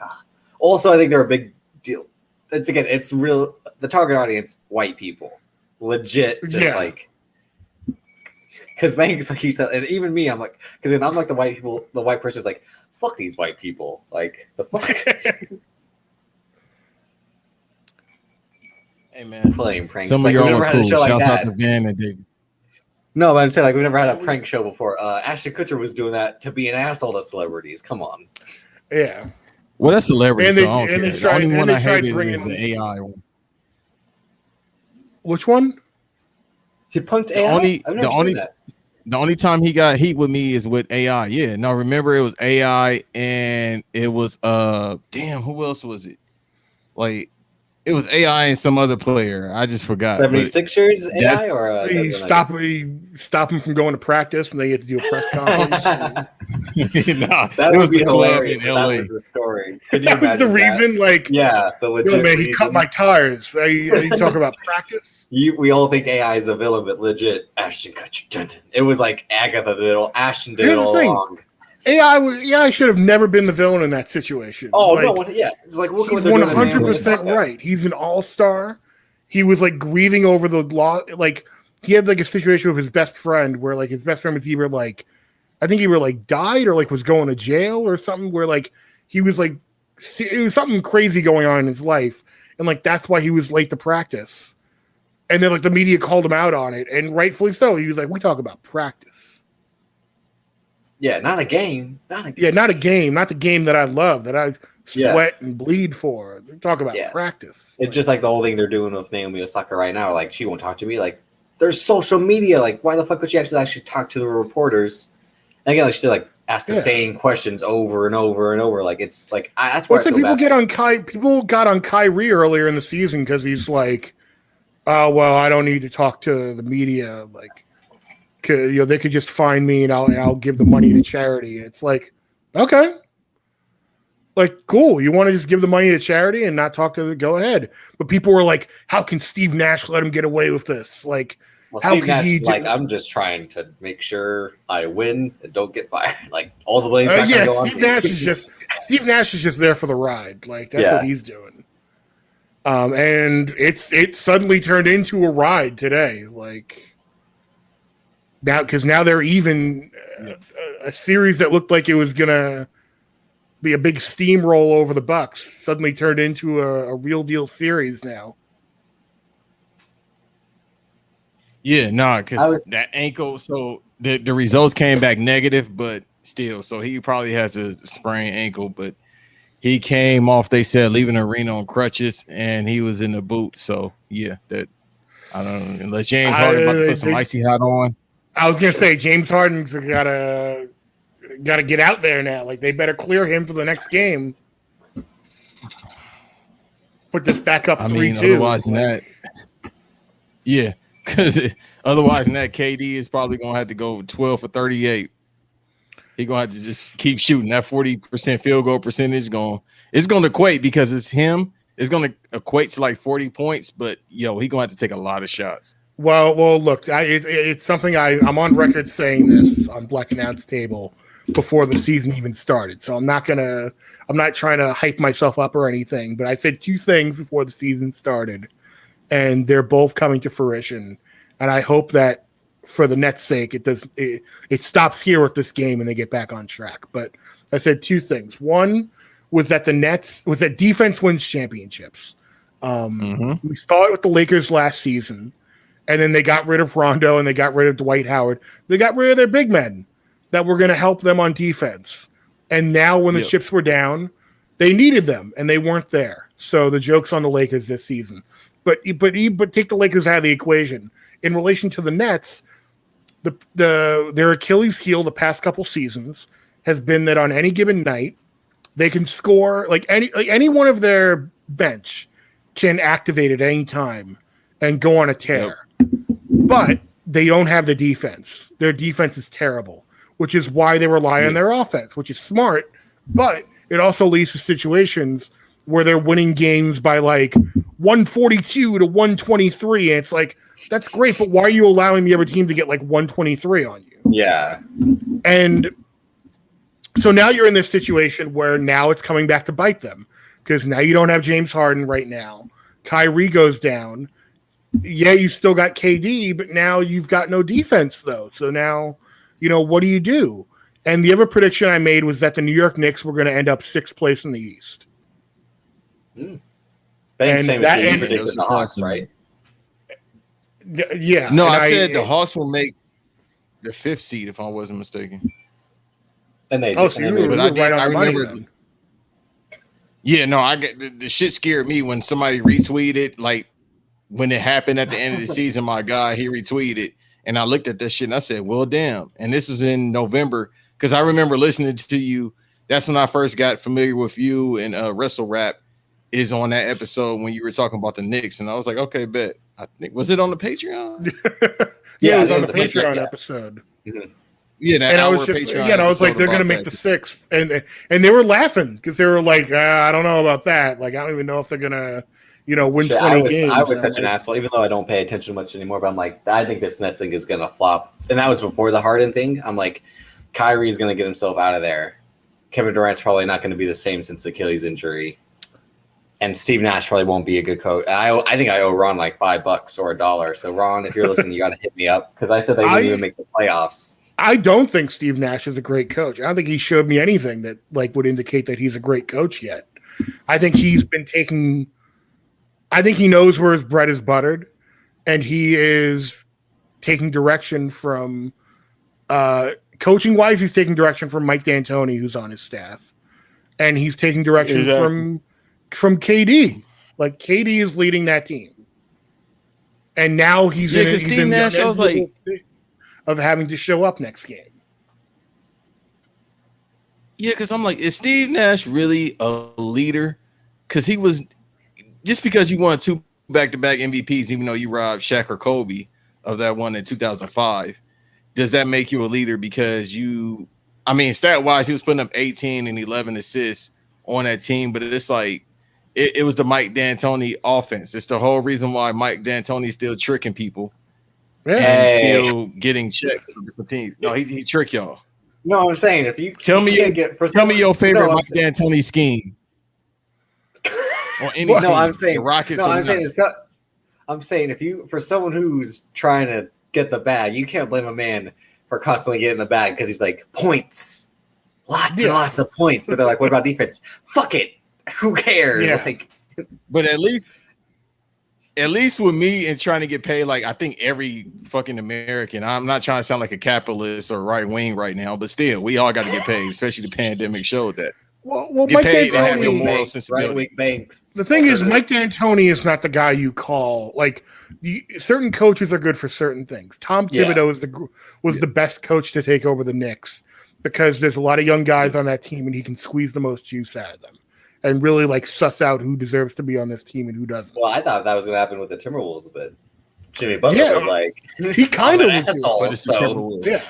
Also, I think they're a big deal. It's real. The target audience, white people, legit, just like. Because Banks, like you said, and even me, I'm like, because then I'm like the white person's like, fuck these white people, like the fuck. Hey man, playing pranks. Some like, of we've y'all never are had a cool. show like Shouts that. out to Van and David. No, but I'm saying like we've never had a prank show before. Ashton Kutcher was doing that to be an asshole to celebrities. Come on. Yeah. Well, that's celebrity. And so I don't care. they The only one I hated bringing is the AI one. Which one? He punked AI. The only time he got heat with me is with AI. Yeah, no, remember it was AI and it was damn, who else was it? Like it was AI and some other player. I just forgot. 76ers AI or he stop him from going to practice and they get to do a press conference. That would be hilarious. That was the story. That was the reason. Like, yeah, the legit man, reason. he cut my tires. You talk about practice. We all think AI is a villain, but legit, Ashton cut your tendon. It was like Agatha did it all. Ashton did it all along. AI should have never been the villain in that situation. Oh, like, no, yeah. It's like, look, he's 100% right. He's an all-star. He was like grieving over the law. Like he had like a situation with his best friend where like his best friend was either like, I think either like died or like was going to jail or something where like he was like, it was something crazy going on in his life. And like, that's why he was late to practice. And then like the media called him out on it. And rightfully so. He was like, we talk about practice. Yeah, not a game. Not a game. Not the game that I love, that I sweat and bleed for. They talk about practice. It's just like the whole thing they're doing with Naomi Osaka right now. Like, she won't talk to me. Like, there's social media. Like, why the fuck would she actually talk to the reporters? And again, like, she like ask the same questions over and over and over. Like, it's like that's why people got on Kyrie earlier in the season because he's like, oh well, I don't need to talk to the media. Like, they could just find me and I'll give the money to charity. It's like, okay, like cool. You want to just give the money to charity and not talk to go ahead. But people were like, how can Steve Nash let him get away with this? Like, how Steve Nash is like, I'm just trying to make sure I win and don't get fired. Like all the blame's not gonna go on Steve Nash is just there for the ride. Like that's what he's doing. And it suddenly turned into a ride today. Like. Now they're even a series that looked like it was gonna be a big steamroll over the Bucks suddenly turned into a real deal series now. Yeah, because that ankle. So the results came back negative, but still, so he probably has a sprained ankle. But he came off. They said leaving the arena on crutches, and he was in the boot. So yeah, that I don't know. Unless James Harden about to put some icy hot on. I was gonna say James Harden's gotta get out there now. Like they better clear him for the next game. Put this back up 3-2. Otherwise than that, yeah, because otherwise than that, KD is probably gonna have to go 12 for 38. He's gonna have to just keep shooting. That 40% field goal percentage it's gonna equate because it's him. It's gonna equate to like 40 points, but he's gonna have to take a lot of shots. Well, look, it's something I'm on record saying this on Black Announce Table before the season even started. So I'm not trying to hype myself up or anything, but I said two things before the season started, and they're both coming to fruition. And I hope that for the Nets' sake, it stops here with this game and they get back on track. But I said two things. One was that that defense wins championships. We saw it with the Lakers last season. And then they got rid of Rondo and they got rid of Dwight Howard. They got rid of their big men that were going to help them on defense. And now when the chips were down, they needed them and they weren't there. So the joke's on the Lakers this season. But take the Lakers out of the equation. In relation to the Nets, their Achilles heel the past couple seasons has been that on any given night, they can score like any one of their bench can activate at any time and go on a tear. Yep. But they don't have the defense. Their defense is terrible, which is why they rely on their offense, which is smart. But it also leads to situations where they're winning games by like 142 to 123. And it's like, that's great, but why are you allowing the other team to get like 123 on you? Yeah. And so now you're in this situation where now it's coming back to bite them because now you don't have James Harden right now. Kyrie goes down. Yeah, you still got KD, but now you've got no defense, though. So now, what do you do? And the other prediction I made was that the New York Knicks were going to end up 6th place in the East. Thanks, famously predicted the Hawks, right? Yeah. No, I said the Hawks will make the 5th seed, if I wasn't mistaken. And they did. So you were right on the money then. Yeah, no, I get the shit scared me when somebody retweeted like when it happened at the end of the season, my guy, he retweeted, and I looked at this shit and I said, well, damn. And this was in November, because I remember listening to you. That's when I first got familiar with you, and WrassleRap is on that episode when you were talking about the Knicks. And I was like, okay, bet. I think, was it on the Patreon? Yeah, it was on the Patreon episode. Mm-hmm. Yeah, and I was just, I was like, they're gonna make the 6th, and they were laughing because they were like, I don't know about that. Like, I don't even know if they're gonna, win 20 games. I was such an asshole, even though I don't pay attention much anymore. But I'm like, I think this Nets thing is gonna flop, and that was before the Harden thing. I'm like, Kyrie's gonna get himself out of there. Kevin Durant's probably not going to be the same since the Achilles injury, and Steve Nash probably won't be a good coach. I think I owe Ron like $5 or $1. So Ron, if you're listening, you got to hit me up because I said they didn't even make the playoffs. I don't think Steve Nash is a great coach. I don't think he showed me anything that would indicate that he's a great coach yet. I think he's been taking. I think he knows where his bread is buttered, and he is taking direction from. Coaching wise, he's taking direction from Mike D'Antoni, who's on his staff, and he's taking direction from KD. Like, KD is leading that team, and now he's in Steve Nash. I was like, of having to show up next game. Yeah, because I'm like, is Steve Nash really a leader? Because he was just because you won 2 back-to-back MVPs, even though you robbed Shaq or Kobe of that one in 2005. Does that make you a leader? Because stat-wise, he was putting up 18 and 11 assists on that team, but it's like it was the Mike D'Antoni offense. It's the whole reason why Mike D'Antoni is still tricking people and still getting checked for different teams. No, he trick y'all. No, I'm saying if you tell me your favorite Mike D'Antoni scheme. Or any no, I'm saying Rockets. No, I'm saying if you for someone who's trying to get the bag, you can't blame a man for constantly getting the bag because he's like points, lots and lots of points. But they're like, what about defense? Fuck it, who cares? Yeah. Like, but at least with me and trying to get paid, like I think every fucking American. I'm not trying to sound like a capitalist or right wing right now, but still, we all got to get paid. Especially the pandemic showed that. Well, get Mike paid and have your D'Antoni, moral sensibility. Banks. The thing is, Mike D'Antoni is not the guy you call. Like, certain coaches are good for certain things. Tom Thibodeau was the best coach to take over the Knicks because there's a lot of young guys on that team, and he can squeeze the most juice out of them and really like suss out who deserves to be on this team and who doesn't. Well, I thought that was going to happen with the Timberwolves a bit. Jimmy Butler was like, he kind of was asshole. But it's the Timberwolves. Yeah.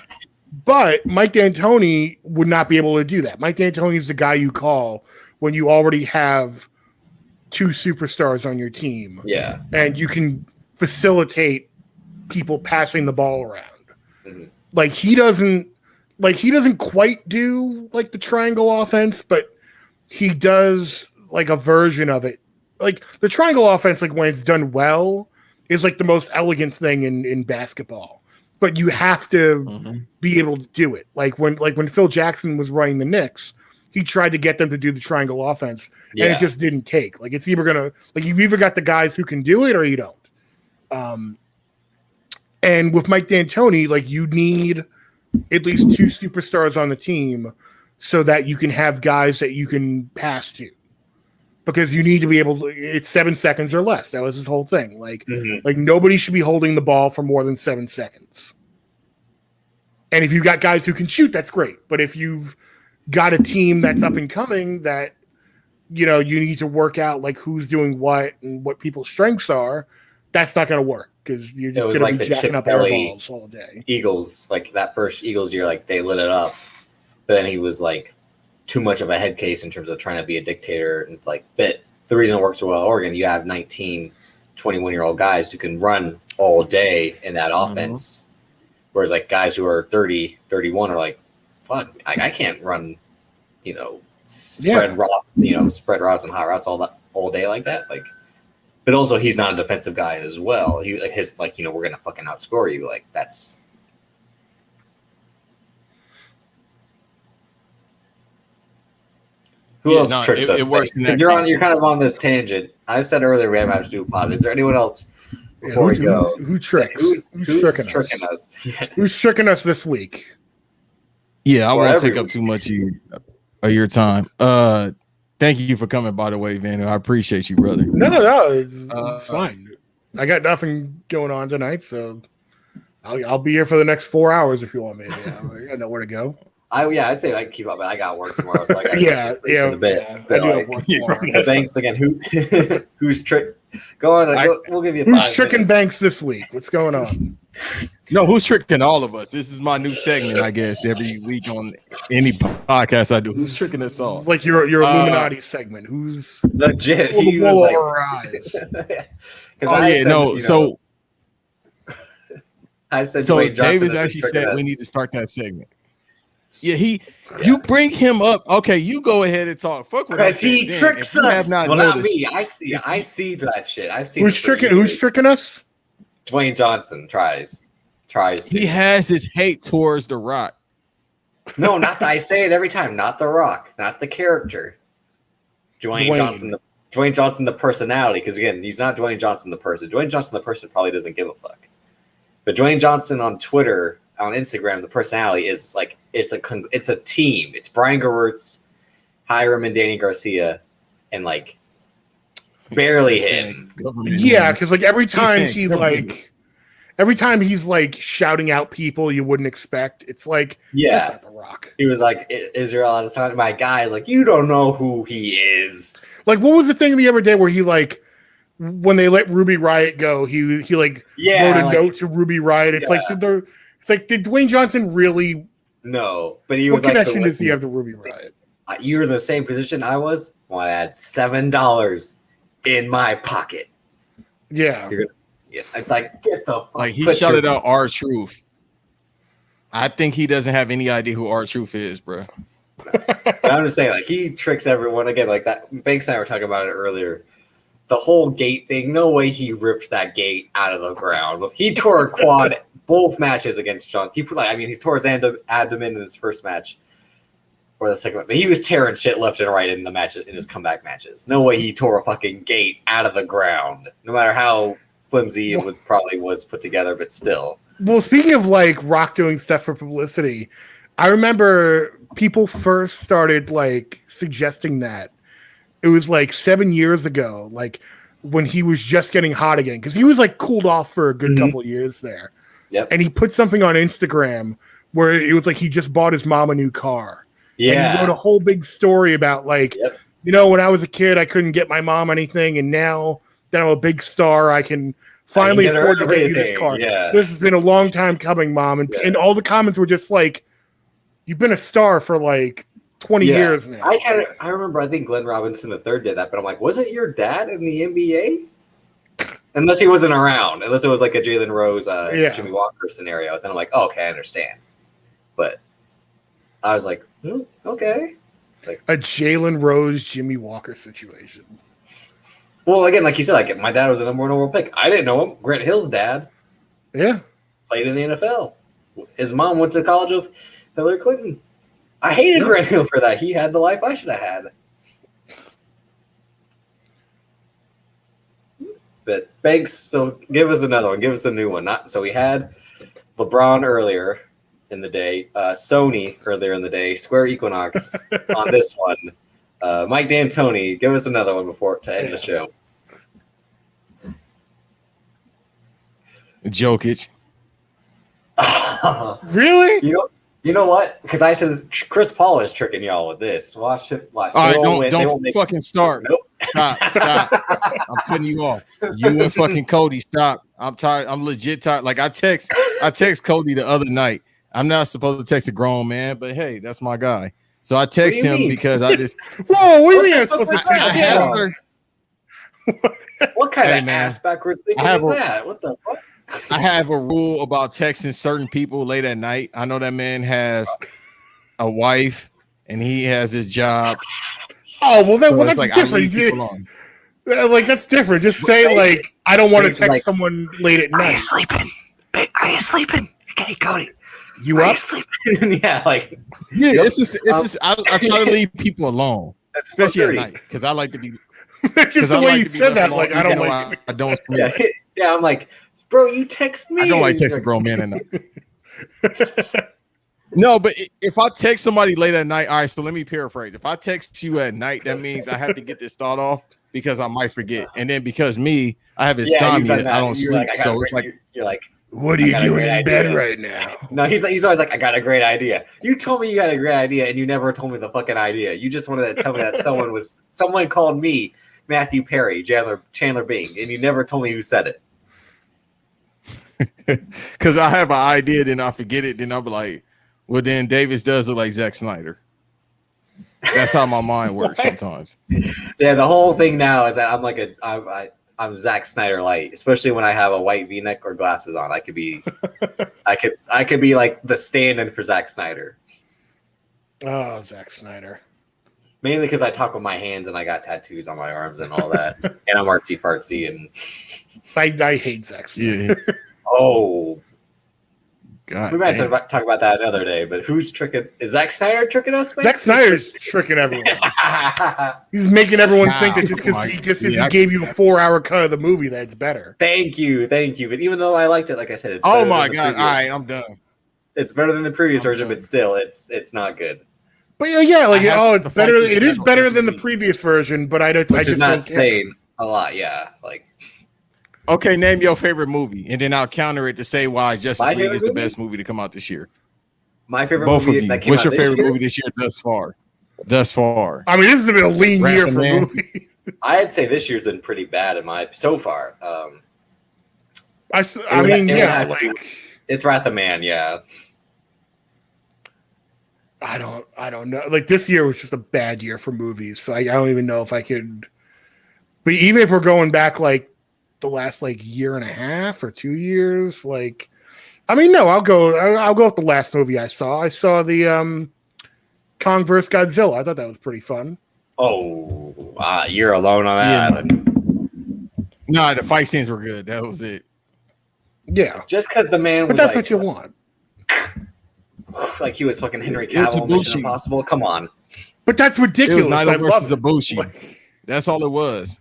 But Mike D'Antoni would not be able to do that. Mike D'Antoni is the guy you call when you already have 2 superstars on your team. Yeah. And you can facilitate people passing the ball around. Mm-hmm. Like he doesn't quite do like the triangle offense, but he does like a version of it. Like the triangle offense, like when it's done well, is like the most elegant thing in basketball. But you have to be able to do it. Like when Phil Jackson was running the Knicks, he tried to get them to do the triangle offense, and it just didn't take. Like it's either gonna you've either got the guys who can do it or you don't. And with Mike D'Antoni, like you need at least 2 superstars on the team so that you can have guys that you can pass to. Because you need to be able to, it's 7 seconds or less. That was his whole thing. Like nobody should be holding the ball for more than 7 seconds. And if you've got guys who can shoot, that's great. But if you've got a team that's up and coming that, you need to work out like who's doing what and what people's strengths are, that's not going to work because you're just going to be jacking up air balls all day. Eagles, like that first Eagles year, like they lit it up. But then he was like, too much of a head case in terms of trying to be a dictator. And but the reason it works so well at Oregon, you have 19, 21-year-old guys who can run all day in that offense. Whereas like guys who are 30, 31 are like, fuck, I can't run, spread routes and hot routes all day like that. Like, but also he's not a defensive guy as well. He we're going to fucking outscore you. Like that's, Who else tricks us? You're kind of on this tangent. I said earlier we have to do a pod. Is there anyone else before we go? Who tricks? Who's tricking us? Who's tricking us this week? Yeah, I won't take up too much of your time. Thank you for coming, by the way, Vin. I appreciate you, brother. No. It's fine. I got nothing going on tonight, so I'll be here for the next 4 hours if you want me. I know where to go. I'd say I can keep up, but I got work tomorrow, so I got in a bit. I But do have work tomorrow. Banks again. Who's trick? Go on. We'll give you. Who's tricking Banks this week? What's going on? No, who's tricking all of us? This is my new segment, I guess. Every week on any podcast I do, who's tricking us all? Like your Illuminati segment. Who's legit? He was like, our eyes. So I said. So Davis actually said we need to start that segment. Yeah, you bring him up. Okay, you go ahead and talk. Fuck with because he tricks us. Not me. I see that shit. I've seen. Who's tricking us? Dwayne Johnson tries to. He has his hate towards The Rock. No, not I say it every time. Not The Rock, not the character. Dwayne Johnson, the personality. Because again, he's not Dwayne Johnson the person. Dwayne Johnson the person probably doesn't give a fuck. But Dwayne Johnson on Twitter, on Instagram, the personality is like it's a team. It's Brian Gewirtz, Hiram, and Danny Garcia, and like barely him. Yeah, because like every time he's like shouting out people you wouldn't expect, it's like that's not The Rock. He was like Israel Adesanya, my guy is like, you don't know who he is. Like, what was the thing the other day where he like when they let Ruby Riott go, he wrote a note to Ruby Riott. It's like did Dwayne Johnson really? No, but he was what like, connection does he have to Ruby Riott? You're in the same position I was. Well, I had $7 in my pocket. Yeah. It's like, get the fuck. Like, he shouted out R-Truth. I think he doesn't have any idea who R-Truth is, bro. But I'm just saying, like, he tricks everyone again. Like that. Banks and I were talking about it earlier. The whole gate thing. No way he ripped that gate out of the ground. He tore a quad both matches against Johnson. He tore his abdomen in his first match. Or the second one, but he was tearing shit left and right in the matches, in his comeback matches. No way he tore a fucking gate out of the ground, no matter how flimsy it probably was put together, but still. Well, speaking of like Rock doing stuff for publicity, I remember people first started like suggesting that it was like 7 years ago, like when he was just getting hot again, because he was like cooled off for a good couple of years there. Yep. And he put something on Instagram where it was like he just bought his mom a new car. Yeah, and he wrote a whole big story about like, when I was a kid, I couldn't get my mom anything, and now that I'm a big star, I can finally afford to get you this car. Yeah. This has been a long time coming, Mom, and all the comments were just like, "You've been a star for like 20 years now." I remember. I think Glenn Robinson III did that, but I'm like, wasn't your dad in the NBA? Unless he wasn't around, unless it was like a Jalen Rose, Jimmy Walker scenario. Then I'm like, oh, okay, I understand. But I was like, okay. Like a Jalen Rose, Jimmy Walker situation. Well, again, like you said, like my dad was a number one overall pick. I didn't know him. Grant Hill's dad. Yeah. Played in the NFL. His mom went to college with Hillary Clinton. I hated Grant Hill for that. He had the life I should have had. But Banks, so give us another one. Give us a new one. So we had LeBron earlier in the day, Sony earlier in the day, Square Equinox on this one. Mike D'Antoni, give us another one to end the show. Jokic. Really? You know what? Because I said Chris Paul is tricking y'all with this. Watch it. Watch. All right, don't fucking start. Nope. Stop. I'm cutting you off. You and fucking Cody, stop. I'm tired. I'm legit tired. Like I text Cody the other night. I'm not supposed to text a grown man, but hey, that's my guy. So I text him because I just. Whoa, what do you mean? What kind of ass backwards thinking is that? What the fuck? I have a rule about texting certain people late at night. I know that man has a wife and he has his job. Oh, well, that's like, different. Like, that's different. Just say, like, I don't want to text someone late at night. Are you sleeping? Are you sleeping? Okay, Cody. You up? Yeah, like. Yeah, it's just I try to leave people alone, especially at night, because I like to be. Just the way you said that, like, I don't like. I don't. Yeah, I'm like, bro, you text me. I don't like texting grown men at night. No, but if I text somebody late at night, all right, so let me paraphrase. If I text you at night, that means I have to get this thought off because I might forget. And then because me, I have you've insomnia. done that. I don't You're sleep. like, So it's like, you're like, what are I you got a doing great in bed idea. right now? No, he's always like, I got a great idea. You told me you got a great idea, and you never told me the fucking idea. You just wanted to tell me that someone called me Matthew Perry, Chandler Bing, and you never told me who said it. because I have an idea, then I forget it, then I'll be like, well, then Davis does look like Zack Snyder. That's how my mind works sometimes. Yeah, the whole thing now is that I'm like I'm Zack Snyder light, especially when I have a white V-neck or glasses on. I could be like the stand-in for Zack Snyder. Oh, Zack Snyder. Mainly because I talk with my hands and I got tattoos on my arms and all that, and I'm artsy fartsy and I hate Zack Snyder. Yeah. Oh, God, we might talk about that another day. But who's tricking? Is Zack Snyder tricking us? Man? Zack Snyder's tricking everyone. He's making everyone think that just because he gave you a 4-hour cut of the movie, that it's better. Thank you. But even though I liked it, like I said, it's oh my God! All right, I'm done. It's better than the previous version, but still, it's not good. But yeah, like it's better. It is better than the previous version, but I just not don't saying a lot. Yeah, like. Okay, name your favorite movie, and then I'll counter it to say why Justice League is the best movie to come out this year. My favorite Both movie of you. that came What's out your favorite year? movie this year thus far? Thus far. I mean, this has been a lean year for Man. movies. I'd say this year's been pretty bad so far. It's Wrath of Man, yeah. I don't know. Like this year was just a bad year for movies, so I don't even know if I could. But even if we're going back like the last like year and a half or 2 years, like, I mean, no, I'll go with the last movie I saw. I saw the Kong vs. Godzilla. I thought that was pretty fun. Oh, you're alone on that island. No, the fight scenes were good. That was it. Yeah, just because the man, but that's what you want. Like he was fucking Henry Cavill in Mission Impossible. Come on, but that's ridiculous. It was Naito versus Ibushi. That's all it was.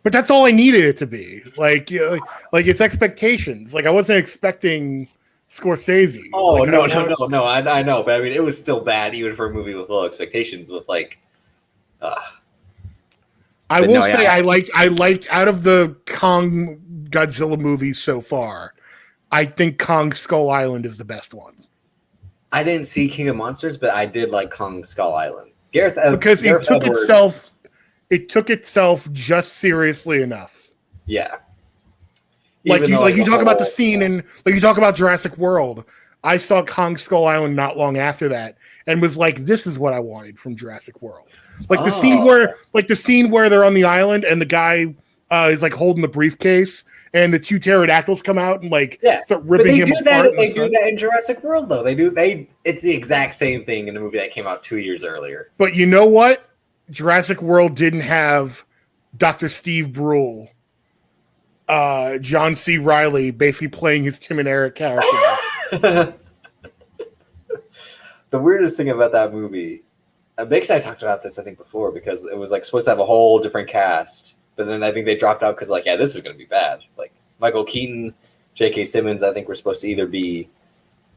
But that's all I needed it to be. Like it's expectations. Like I wasn't expecting Scorsese. Oh like, no! I know, but I mean, it was still bad even for a movie with low expectations. With like, I will say I liked out of the Kong Godzilla movies so far. I think Kong Skull Island is the best one. I didn't see King of Monsters, but I did like Kong Skull Island. Because it took itself just seriously enough. Yeah. Like you talk about the scene in like you talk about Jurassic World. I saw Kong Skull Island not long after that and was like, this is what I wanted from Jurassic World. Like the scene where they're on the island and the guy is like holding the briefcase and the two pterodactyls come out and start ripping him apart. They do that in Jurassic World though. It's the exact same thing in the movie that came out 2 years earlier. But you know what? Jurassic World didn't have Dr. Steve Brule, John C. Reilly basically playing his Tim and Eric character. The weirdest thing about that movie, Biggs and I talked about this I think before because it was like supposed to have a whole different cast, but then I think they dropped out because this is going to be bad. Like Michael Keaton, J.K. Simmons, I think were supposed to either be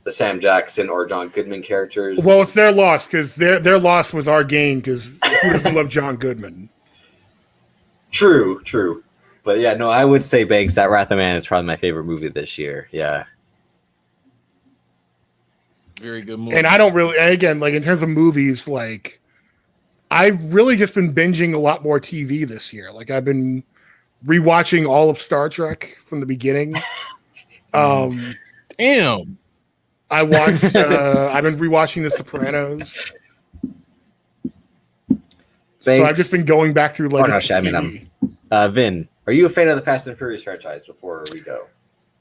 the Sam Jackson or John Goodman characters. Well, it's their loss because their loss was our gain because who doesn't love John Goodman? True. But yeah, no, I would say Banks that Wrath of Man is probably my favorite movie this year. Yeah. Very good movie. And I don't really, and again, like in terms of movies, like I've really just been binging a lot more TV this year. Like I've been rewatching all of Star Trek from the beginning. Damn. I've been rewatching The Sopranos. So I've just been going back through Legacy. Vin, are you a fan of the Fast and Furious franchise before we go?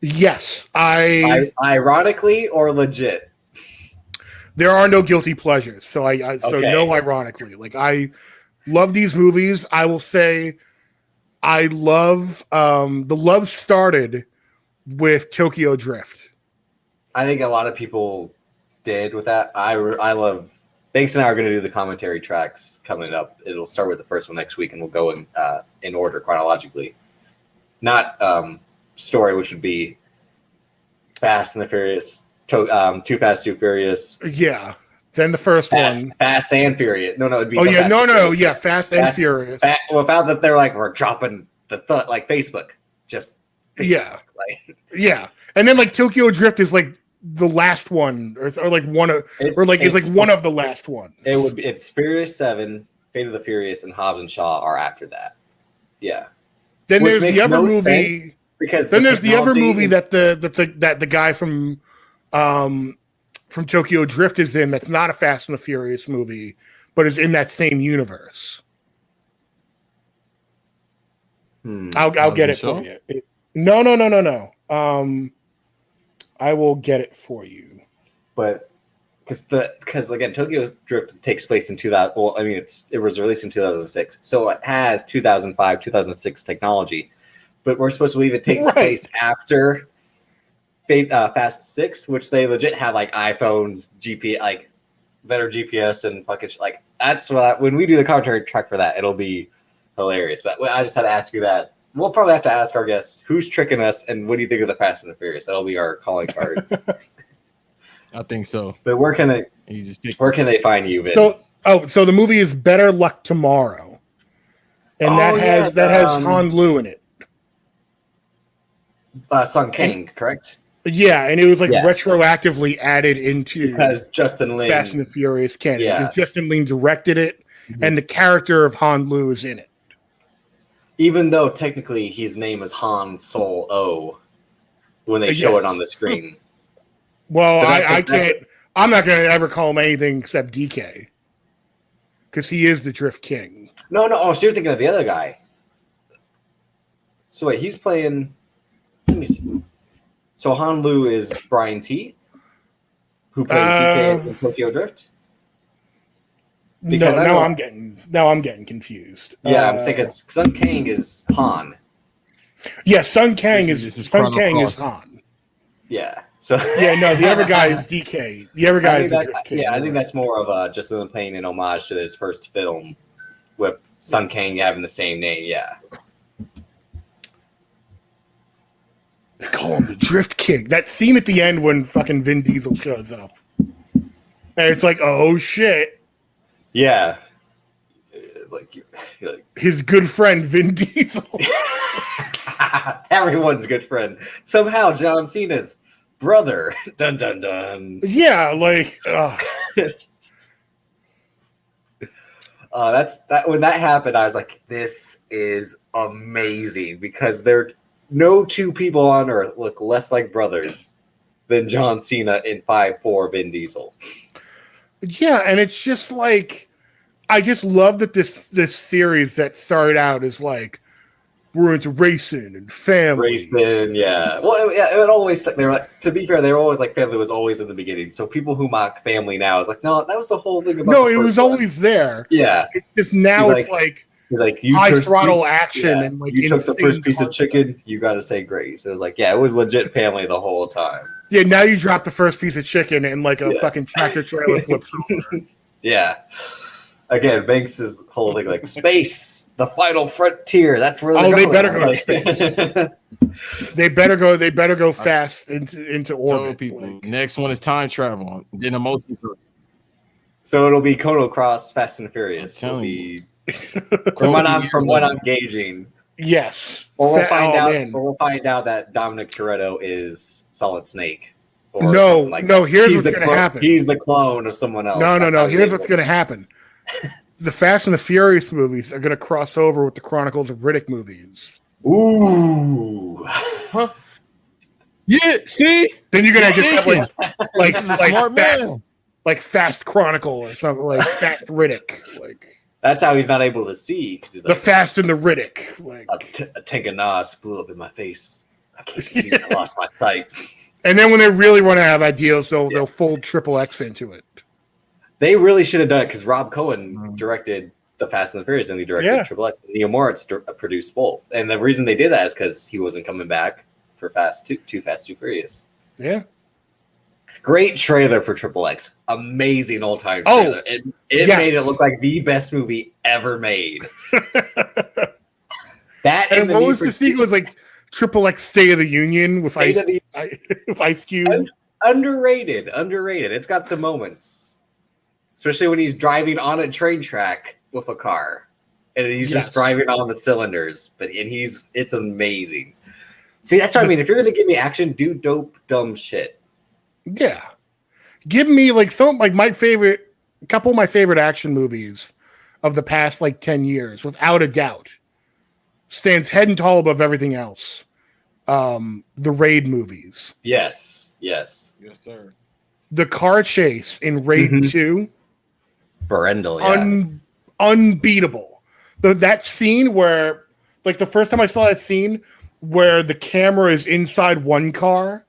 Yes. Ironically or legit? There are no guilty pleasures. So no ironically. Like I love these movies. I will say I love the love started with Tokyo Drift. I think a lot of people did with that. I love. Banks and I are going to do the commentary tracks coming up. It'll start with the first one next week, and we'll go in order chronologically. Not story, which would be Fast and the Furious, Too Fast, Too Furious. Yeah, Then the first one. Fast and Furious. No, it'd be. Fast and Furious. Without that, they're like, we're dropping the like Facebook. Just Facebook, yeah. And then like Tokyo Drift is like the last one, or like one of, it's one of the last ones. It's Furious 7, Fate of the Furious, and Hobbs and Shaw are after that. Yeah. Then there's the other movie. Because then there's the other movie that the guy from Tokyo Drift is in. That's not a Fast and the Furious movie, but is in that same universe. I'll get it for you. No. I will get it for you. But because again, Tokyo Drift takes place in 2000. Well, I mean, it was released in 2006, so it has 2005, 2006 technology. But we're supposed to believe it takes place after Fast 6, which they legit have like iPhones, GPS, like better GPS and fucking like that's what when we do the commentary track for that, it'll be hilarious. But I just had to ask you that. We'll probably have to ask our guests who's tricking us and what do you think of the Fast and the Furious? That'll be our calling cards. I think so. But where can they find you, Vin? So the movie is Better Luck Tomorrow, and that has Han Lu in it. Sung Kang, correct? Yeah, and it was retroactively added into because Justin Lin Fast and the Furious canon. Because Justin Lin directed it, and the character of Han Lu is in it. Even though technically his name is Han Sol O when they show it on the screen. Well, I can't. I'm not going to ever call him anything except DK because he is the Drift King. No. Oh, so you're thinking of the other guy. So wait, he's playing. Let me see. So Han Lu is Brian T, who plays DK in Tokyo Drift. Because I'm getting confused. Yeah, I'm saying because Sung Kang is Han. Yeah, Sung Kang is Han. Yeah. So the other guy is DK. The other guy is the Drift King. Yeah, I think that's more of just them playing an homage to his first film with Sung Kang having the same name. Yeah. They call him the Drift King. That scene at the end when fucking Vin Diesel shows up. And it's like, oh shit. Yeah. Like his good friend Vin Diesel. Everyone's good friend. Somehow John Cena's brother. Dun dun dun. Yeah, like that's that when that happened, I was like, this is amazing because no two people on earth look less like brothers than John Cena in 5'4" Vin Diesel. Yeah, and it's just like I just love that this series that started out as like we're into racing and family. Racing, yeah. Well, yeah, it always they were like, to be fair, they were always like family was always in the beginning. So people who mock family now is like, no, that was the whole thing about. No, it was always there. Yeah, it's just now it's like you high throttle action and like you took the first piece of chicken, you got to say grace. It was like, yeah, it was legit family the whole time. Yeah, now you drop the first piece of chicken and like a fucking tractor trailer flips over. Yeah. Again, Banks' whole thing like space, the final frontier. That's where they better go to space. They better go fast into orbit. People. Next one is time travel. Then a multiverse. So it'll be Chrono Cross, Fast and Furious. It'll be from what I'm gauging. Yes. Or we'll find out that Dominic Toretto is Solid Snake. No. Here's what's going to happen. He's the clone of someone else. No. Here's what's going to happen. The Fast and the Furious movies are going to cross over with the Chronicles of Riddick movies. Ooh. Huh? Yeah, see? Then you're going to just have like Fast Chronicle or something, like Fast Riddick. Like that's how he's not able to see. Cause he's like, the Fast and the Riddick. Like a tank of Nas blew up in my face. I can't see. I lost my sight. And then when they really want to have ideas, they'll fold XXX into it. They really should have done it because Rob Cohen directed the Fast and the Furious, and he directed XXX. Neil Moritz produced both, and the reason they did that is because he wasn't coming back for Too Fast, Too Furious. Yeah, great trailer for XXX. Amazing old time trailer. It made it look like the best movie ever made. That and what was the sequence like? XXX State of the Union with Ice Cube. Underrated. It's got some moments. especially when he's driving on a train track with a car, and he's just driving on the cylinders. It's amazing. See, that's what I mean. If you're gonna give me action, do dope, dumb shit. Yeah, give me like a couple of my favorite action movies of the past 10 years, without a doubt, stands head and tall above everything else. The Raid movies. Yes, sir. The car chase in Raid 2. Brendel, yeah. Unbeatable. That scene where, the first time I saw that scene where the camera is inside one car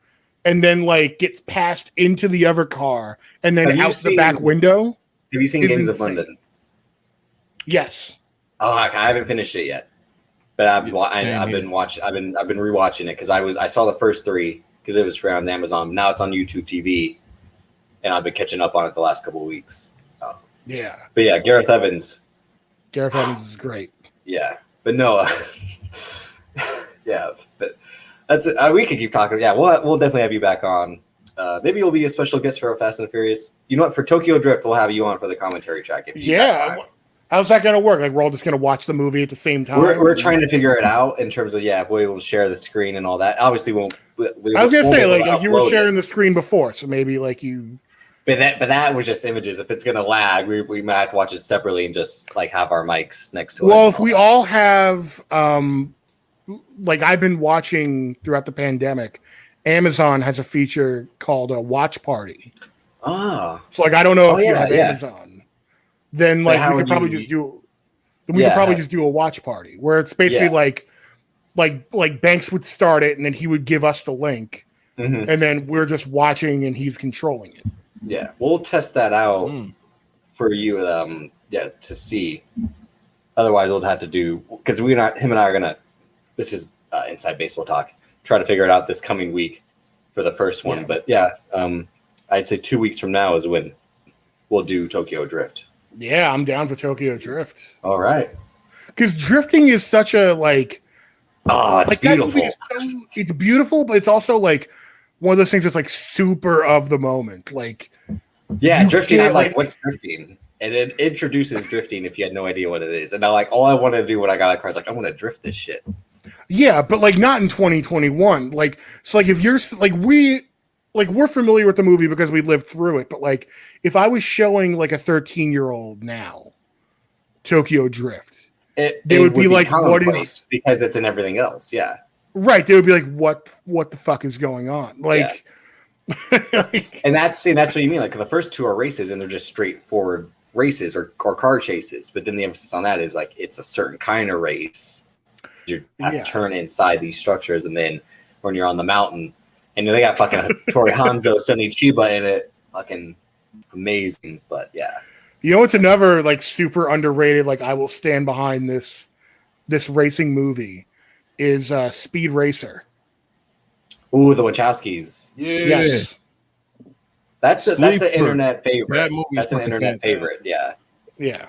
and then gets passed into the other car and then out the back window. Have you seen Gangs of London? Yes. Oh, I haven't finished it yet, but I've been rewatching it because I saw the first 3 because it was free on Amazon. Now it's on YouTube TV, and I've been catching up on it the last couple of weeks. Yeah. But yeah, Gareth Evans. Gareth Evans is great. Yeah, but no. Yeah, but that's we could keep talking. Yeah, we'll definitely have you back on. Maybe you'll be a special guest for Fast and Furious. You know what? For Tokyo Drift, we'll have you on for the commentary track. If you how's that going to work? We're all just going to watch the movie at the same time? We're trying to figure it out in terms of if we will share the screen and all that. Obviously, I was going to say you were sharing the screen before, so maybe you. But that was just images. If it's going to lag, we might have to watch it separately and just have our mics next to us. Well, if we all have, I've been watching throughout the pandemic, Amazon has a feature called a watch party. Ah. So I don't know if you have Amazon. Then we could probably just do a watch party where it's basically like Banks would start it and then he would give us the link, and then we're just watching and he's controlling it. Yeah, we'll test that out for you. To see. Otherwise, we'll have to do because him and I are gonna. This is inside baseball talk. Try to figure it out this coming week for the first one. Yeah. But I'd say 2 weeks from now is when we'll do Tokyo Drift. Yeah, I'm down for Tokyo Drift. All right. Because drifting is such a it's beautiful. It's beautiful, but it's also one of those things that's super of the moment. Drifting. I'm what's drifting? And it introduces drifting if you had no idea what it is. And now all I wanted to do when I got that car is I want to drift this shit. Yeah, but not in 2021. If you're we're familiar with the movie because we lived through it. But if I was showing a 13-year-old now Tokyo Drift, they would be what is, because it's in everything else. Yeah. Right. They would be what the fuck is going on? And that's what you mean. The first 2 are races and they're just straightforward races or car chases. But then the emphasis on that is it's a certain kind of race. You have to turn inside these structures, and then when you're on the mountain and they got fucking Tori Hanzo, Sonny Chiba in it, fucking amazing. But yeah. You know, it's another super underrated, I will stand behind this racing movie is Speed Racer. Ooh, the Wachowskis. Yeah. Yes. That's an internet favorite. That's an internet favorite. Yeah. Yeah.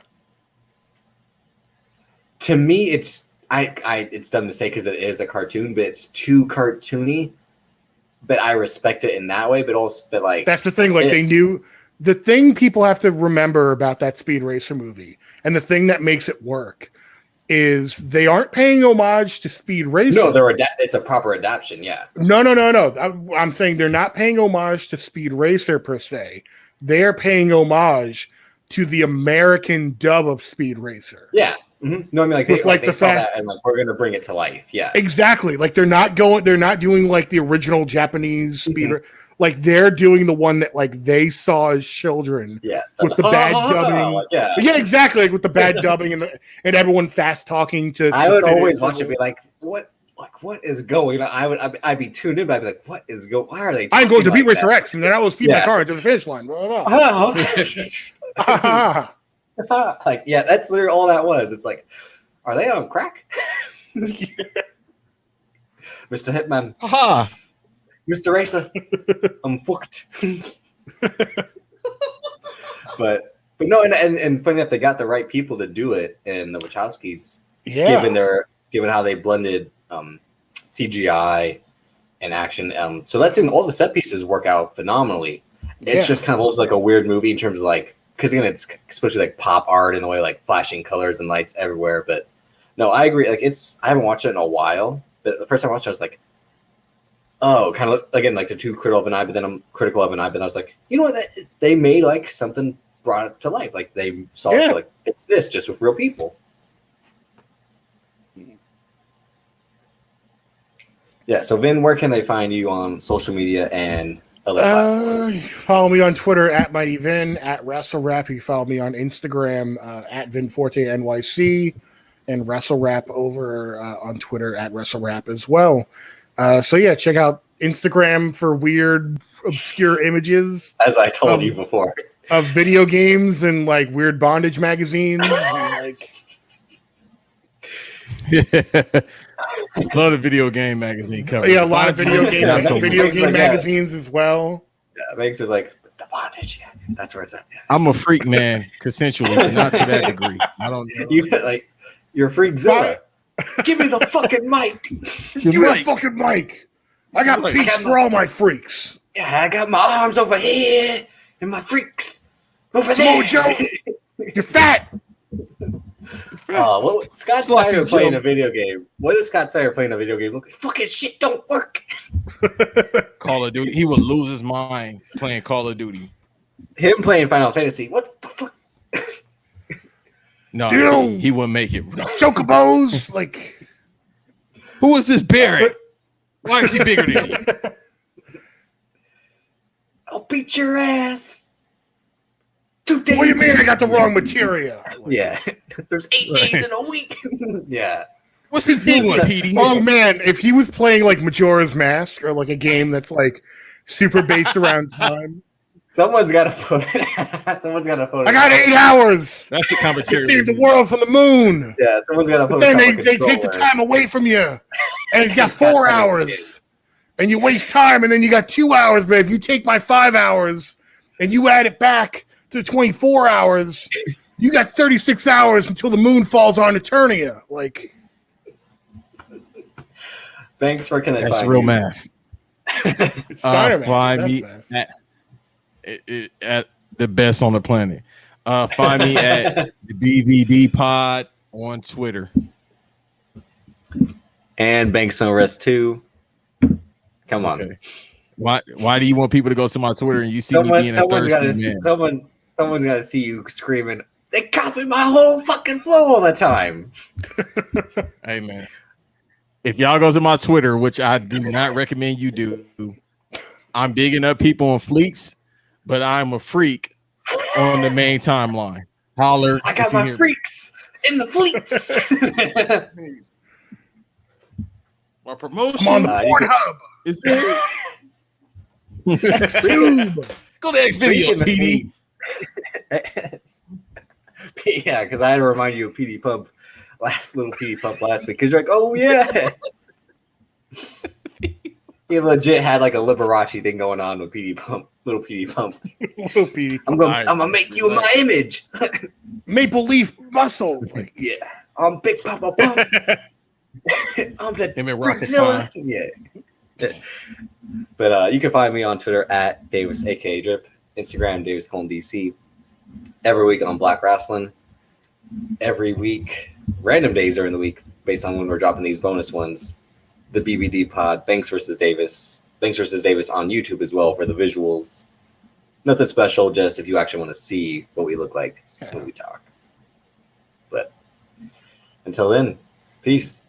To me, it's dumb to say because it is a cartoon, but it's too cartoony. But I respect it in that way. But that's the thing. They knew the thing people have to remember about that Speed Racer movie, and the thing that makes it work is they aren't paying homage to Speed Racer. No, it's a proper adaptation. Yeah. No. I'm saying they're not paying homage to Speed Racer per se. They are paying homage to the American dub of Speed Racer. Yeah. Mm-hmm. No, I mean they saw that and we're going to bring it to life. Yeah. Exactly. They're not doing the original Japanese Speed. They're doing the one that they saw as children. Yeah. With the bad dubbing. Yeah, exactly. With the bad dubbing and everyone fast talking to. I would always watch it be what is going on? I'd be tuned in, but I'd be what is going? Why are they? I'm going to beat Racer X, and then I will speed my car into the finish line. Blah, blah, blah. That's literally all that was. It's are they on crack? Mr. Hitman. Aha. Mr. Racer, I'm fucked. but no, and funny enough, they got the right people to do it, and the Wachowskis, given how they blended CGI and action. So that's in all the set pieces work out phenomenally. It's just kind of almost like a weird movie in terms of because again, it's especially like pop art in the way like flashing colors and lights everywhere. But no, I agree. Like I haven't watched it in a while, but the first time I watched it, I was like, oh, kind of again like the too critical of an eye, but then I'm critical of an eye. But I was like, you know what? They made like something brought it to life. Like they saw it, like it's this just with real people. Yeah. So Vin, where can they find you on social media and other platforms? Follow me on Twitter at Mighty Vin, at WrassleRap. You follow me on Instagram at vinfortenyc, and WrassleRap over on Twitter at WrassleRap as well. So yeah, check out Instagram for weird, obscure images. As I told you before. Of video games and like weird bondage magazines. And, like... A lot of video game magazine covers. Yeah, a lot of video game magazines as well. Yeah, Banks is like the bondage. Yeah, that's where it's at. Yeah. I'm a freak, man, consensually, but not to that degree. I don't know. You're a freakzilla. Give me the fucking mic. Give me the fucking mic. I got peaks for all my freaks. Yeah, I got my arms over here and my freaks over there. Mojo, you're fat. Scott Snyder playing a video game. What is Scott Snyder playing a video game? Look, fucking shit don't work. Call of Duty. He would lose his mind playing Call of Duty. Him playing Final Fantasy. What the fuck? No, he wouldn't make it. Chocobos, like who is this Barrett? Why is he bigger than you? I'll beat your ass. 2 days. What do you mean I got the wrong material? Yeah. There's 8 days in a week. Yeah. What's his name, Petey? Oh man, if he was playing like Majora's Mask or like a game that's like super based around time. Someone's got to put it. Someone's got to put it. I got 8 hours. That's the commentary. To save the world from the moon. Yeah, someone's got to put it. Then they take the time away from you, and you got 4 hours, and you waste time, and then you got 2 hours. But if you take my 5 hours and you add it back to 24 hours, you got 36 hours until the moon falls on Eternia. Like, Banks, where can they that's find real you? Math. It's Steiner find me at the best on the planet. Find me at the BVD Pod on Twitter. And Banks No Rest 2. Come on. Okay. Why do you want people to go to my Twitter and you see me being a thirsty man? Someone's got to see you screaming, they copy my whole fucking flow all the time. Hey, man. If y'all go to my Twitter, which I do not recommend you do, I'm bigging up people on fleeks, but I'm a freak on the main timeline. Holler. I got my freaks in the fleets. My promotion. I'm on the Pornhub. Is there? X-Tube. Go to Xvideos, PD. Yeah, because I had to remind you of PD Pump last week because you're like, oh yeah. He legit had like a Liberace thing going on with PD Pump, little PD Pump. Little PD. I'm gonna make you in my image. Maple Leaf Muscle. Like, yeah, I'm Big Papa Pump. I'm the Freakzilla. Yeah. But you can find me on Twitter at Davis aka Drip, Instagram daviscoltond DC. Every week on Black Wrestling. Every week, random days during the week, based on when we're dropping these bonus ones. The BBD Pod, Banks versus Davis on YouTube as well for the visuals. Nothing special, just if you actually want to see what we look like when we talk. But until then, peace.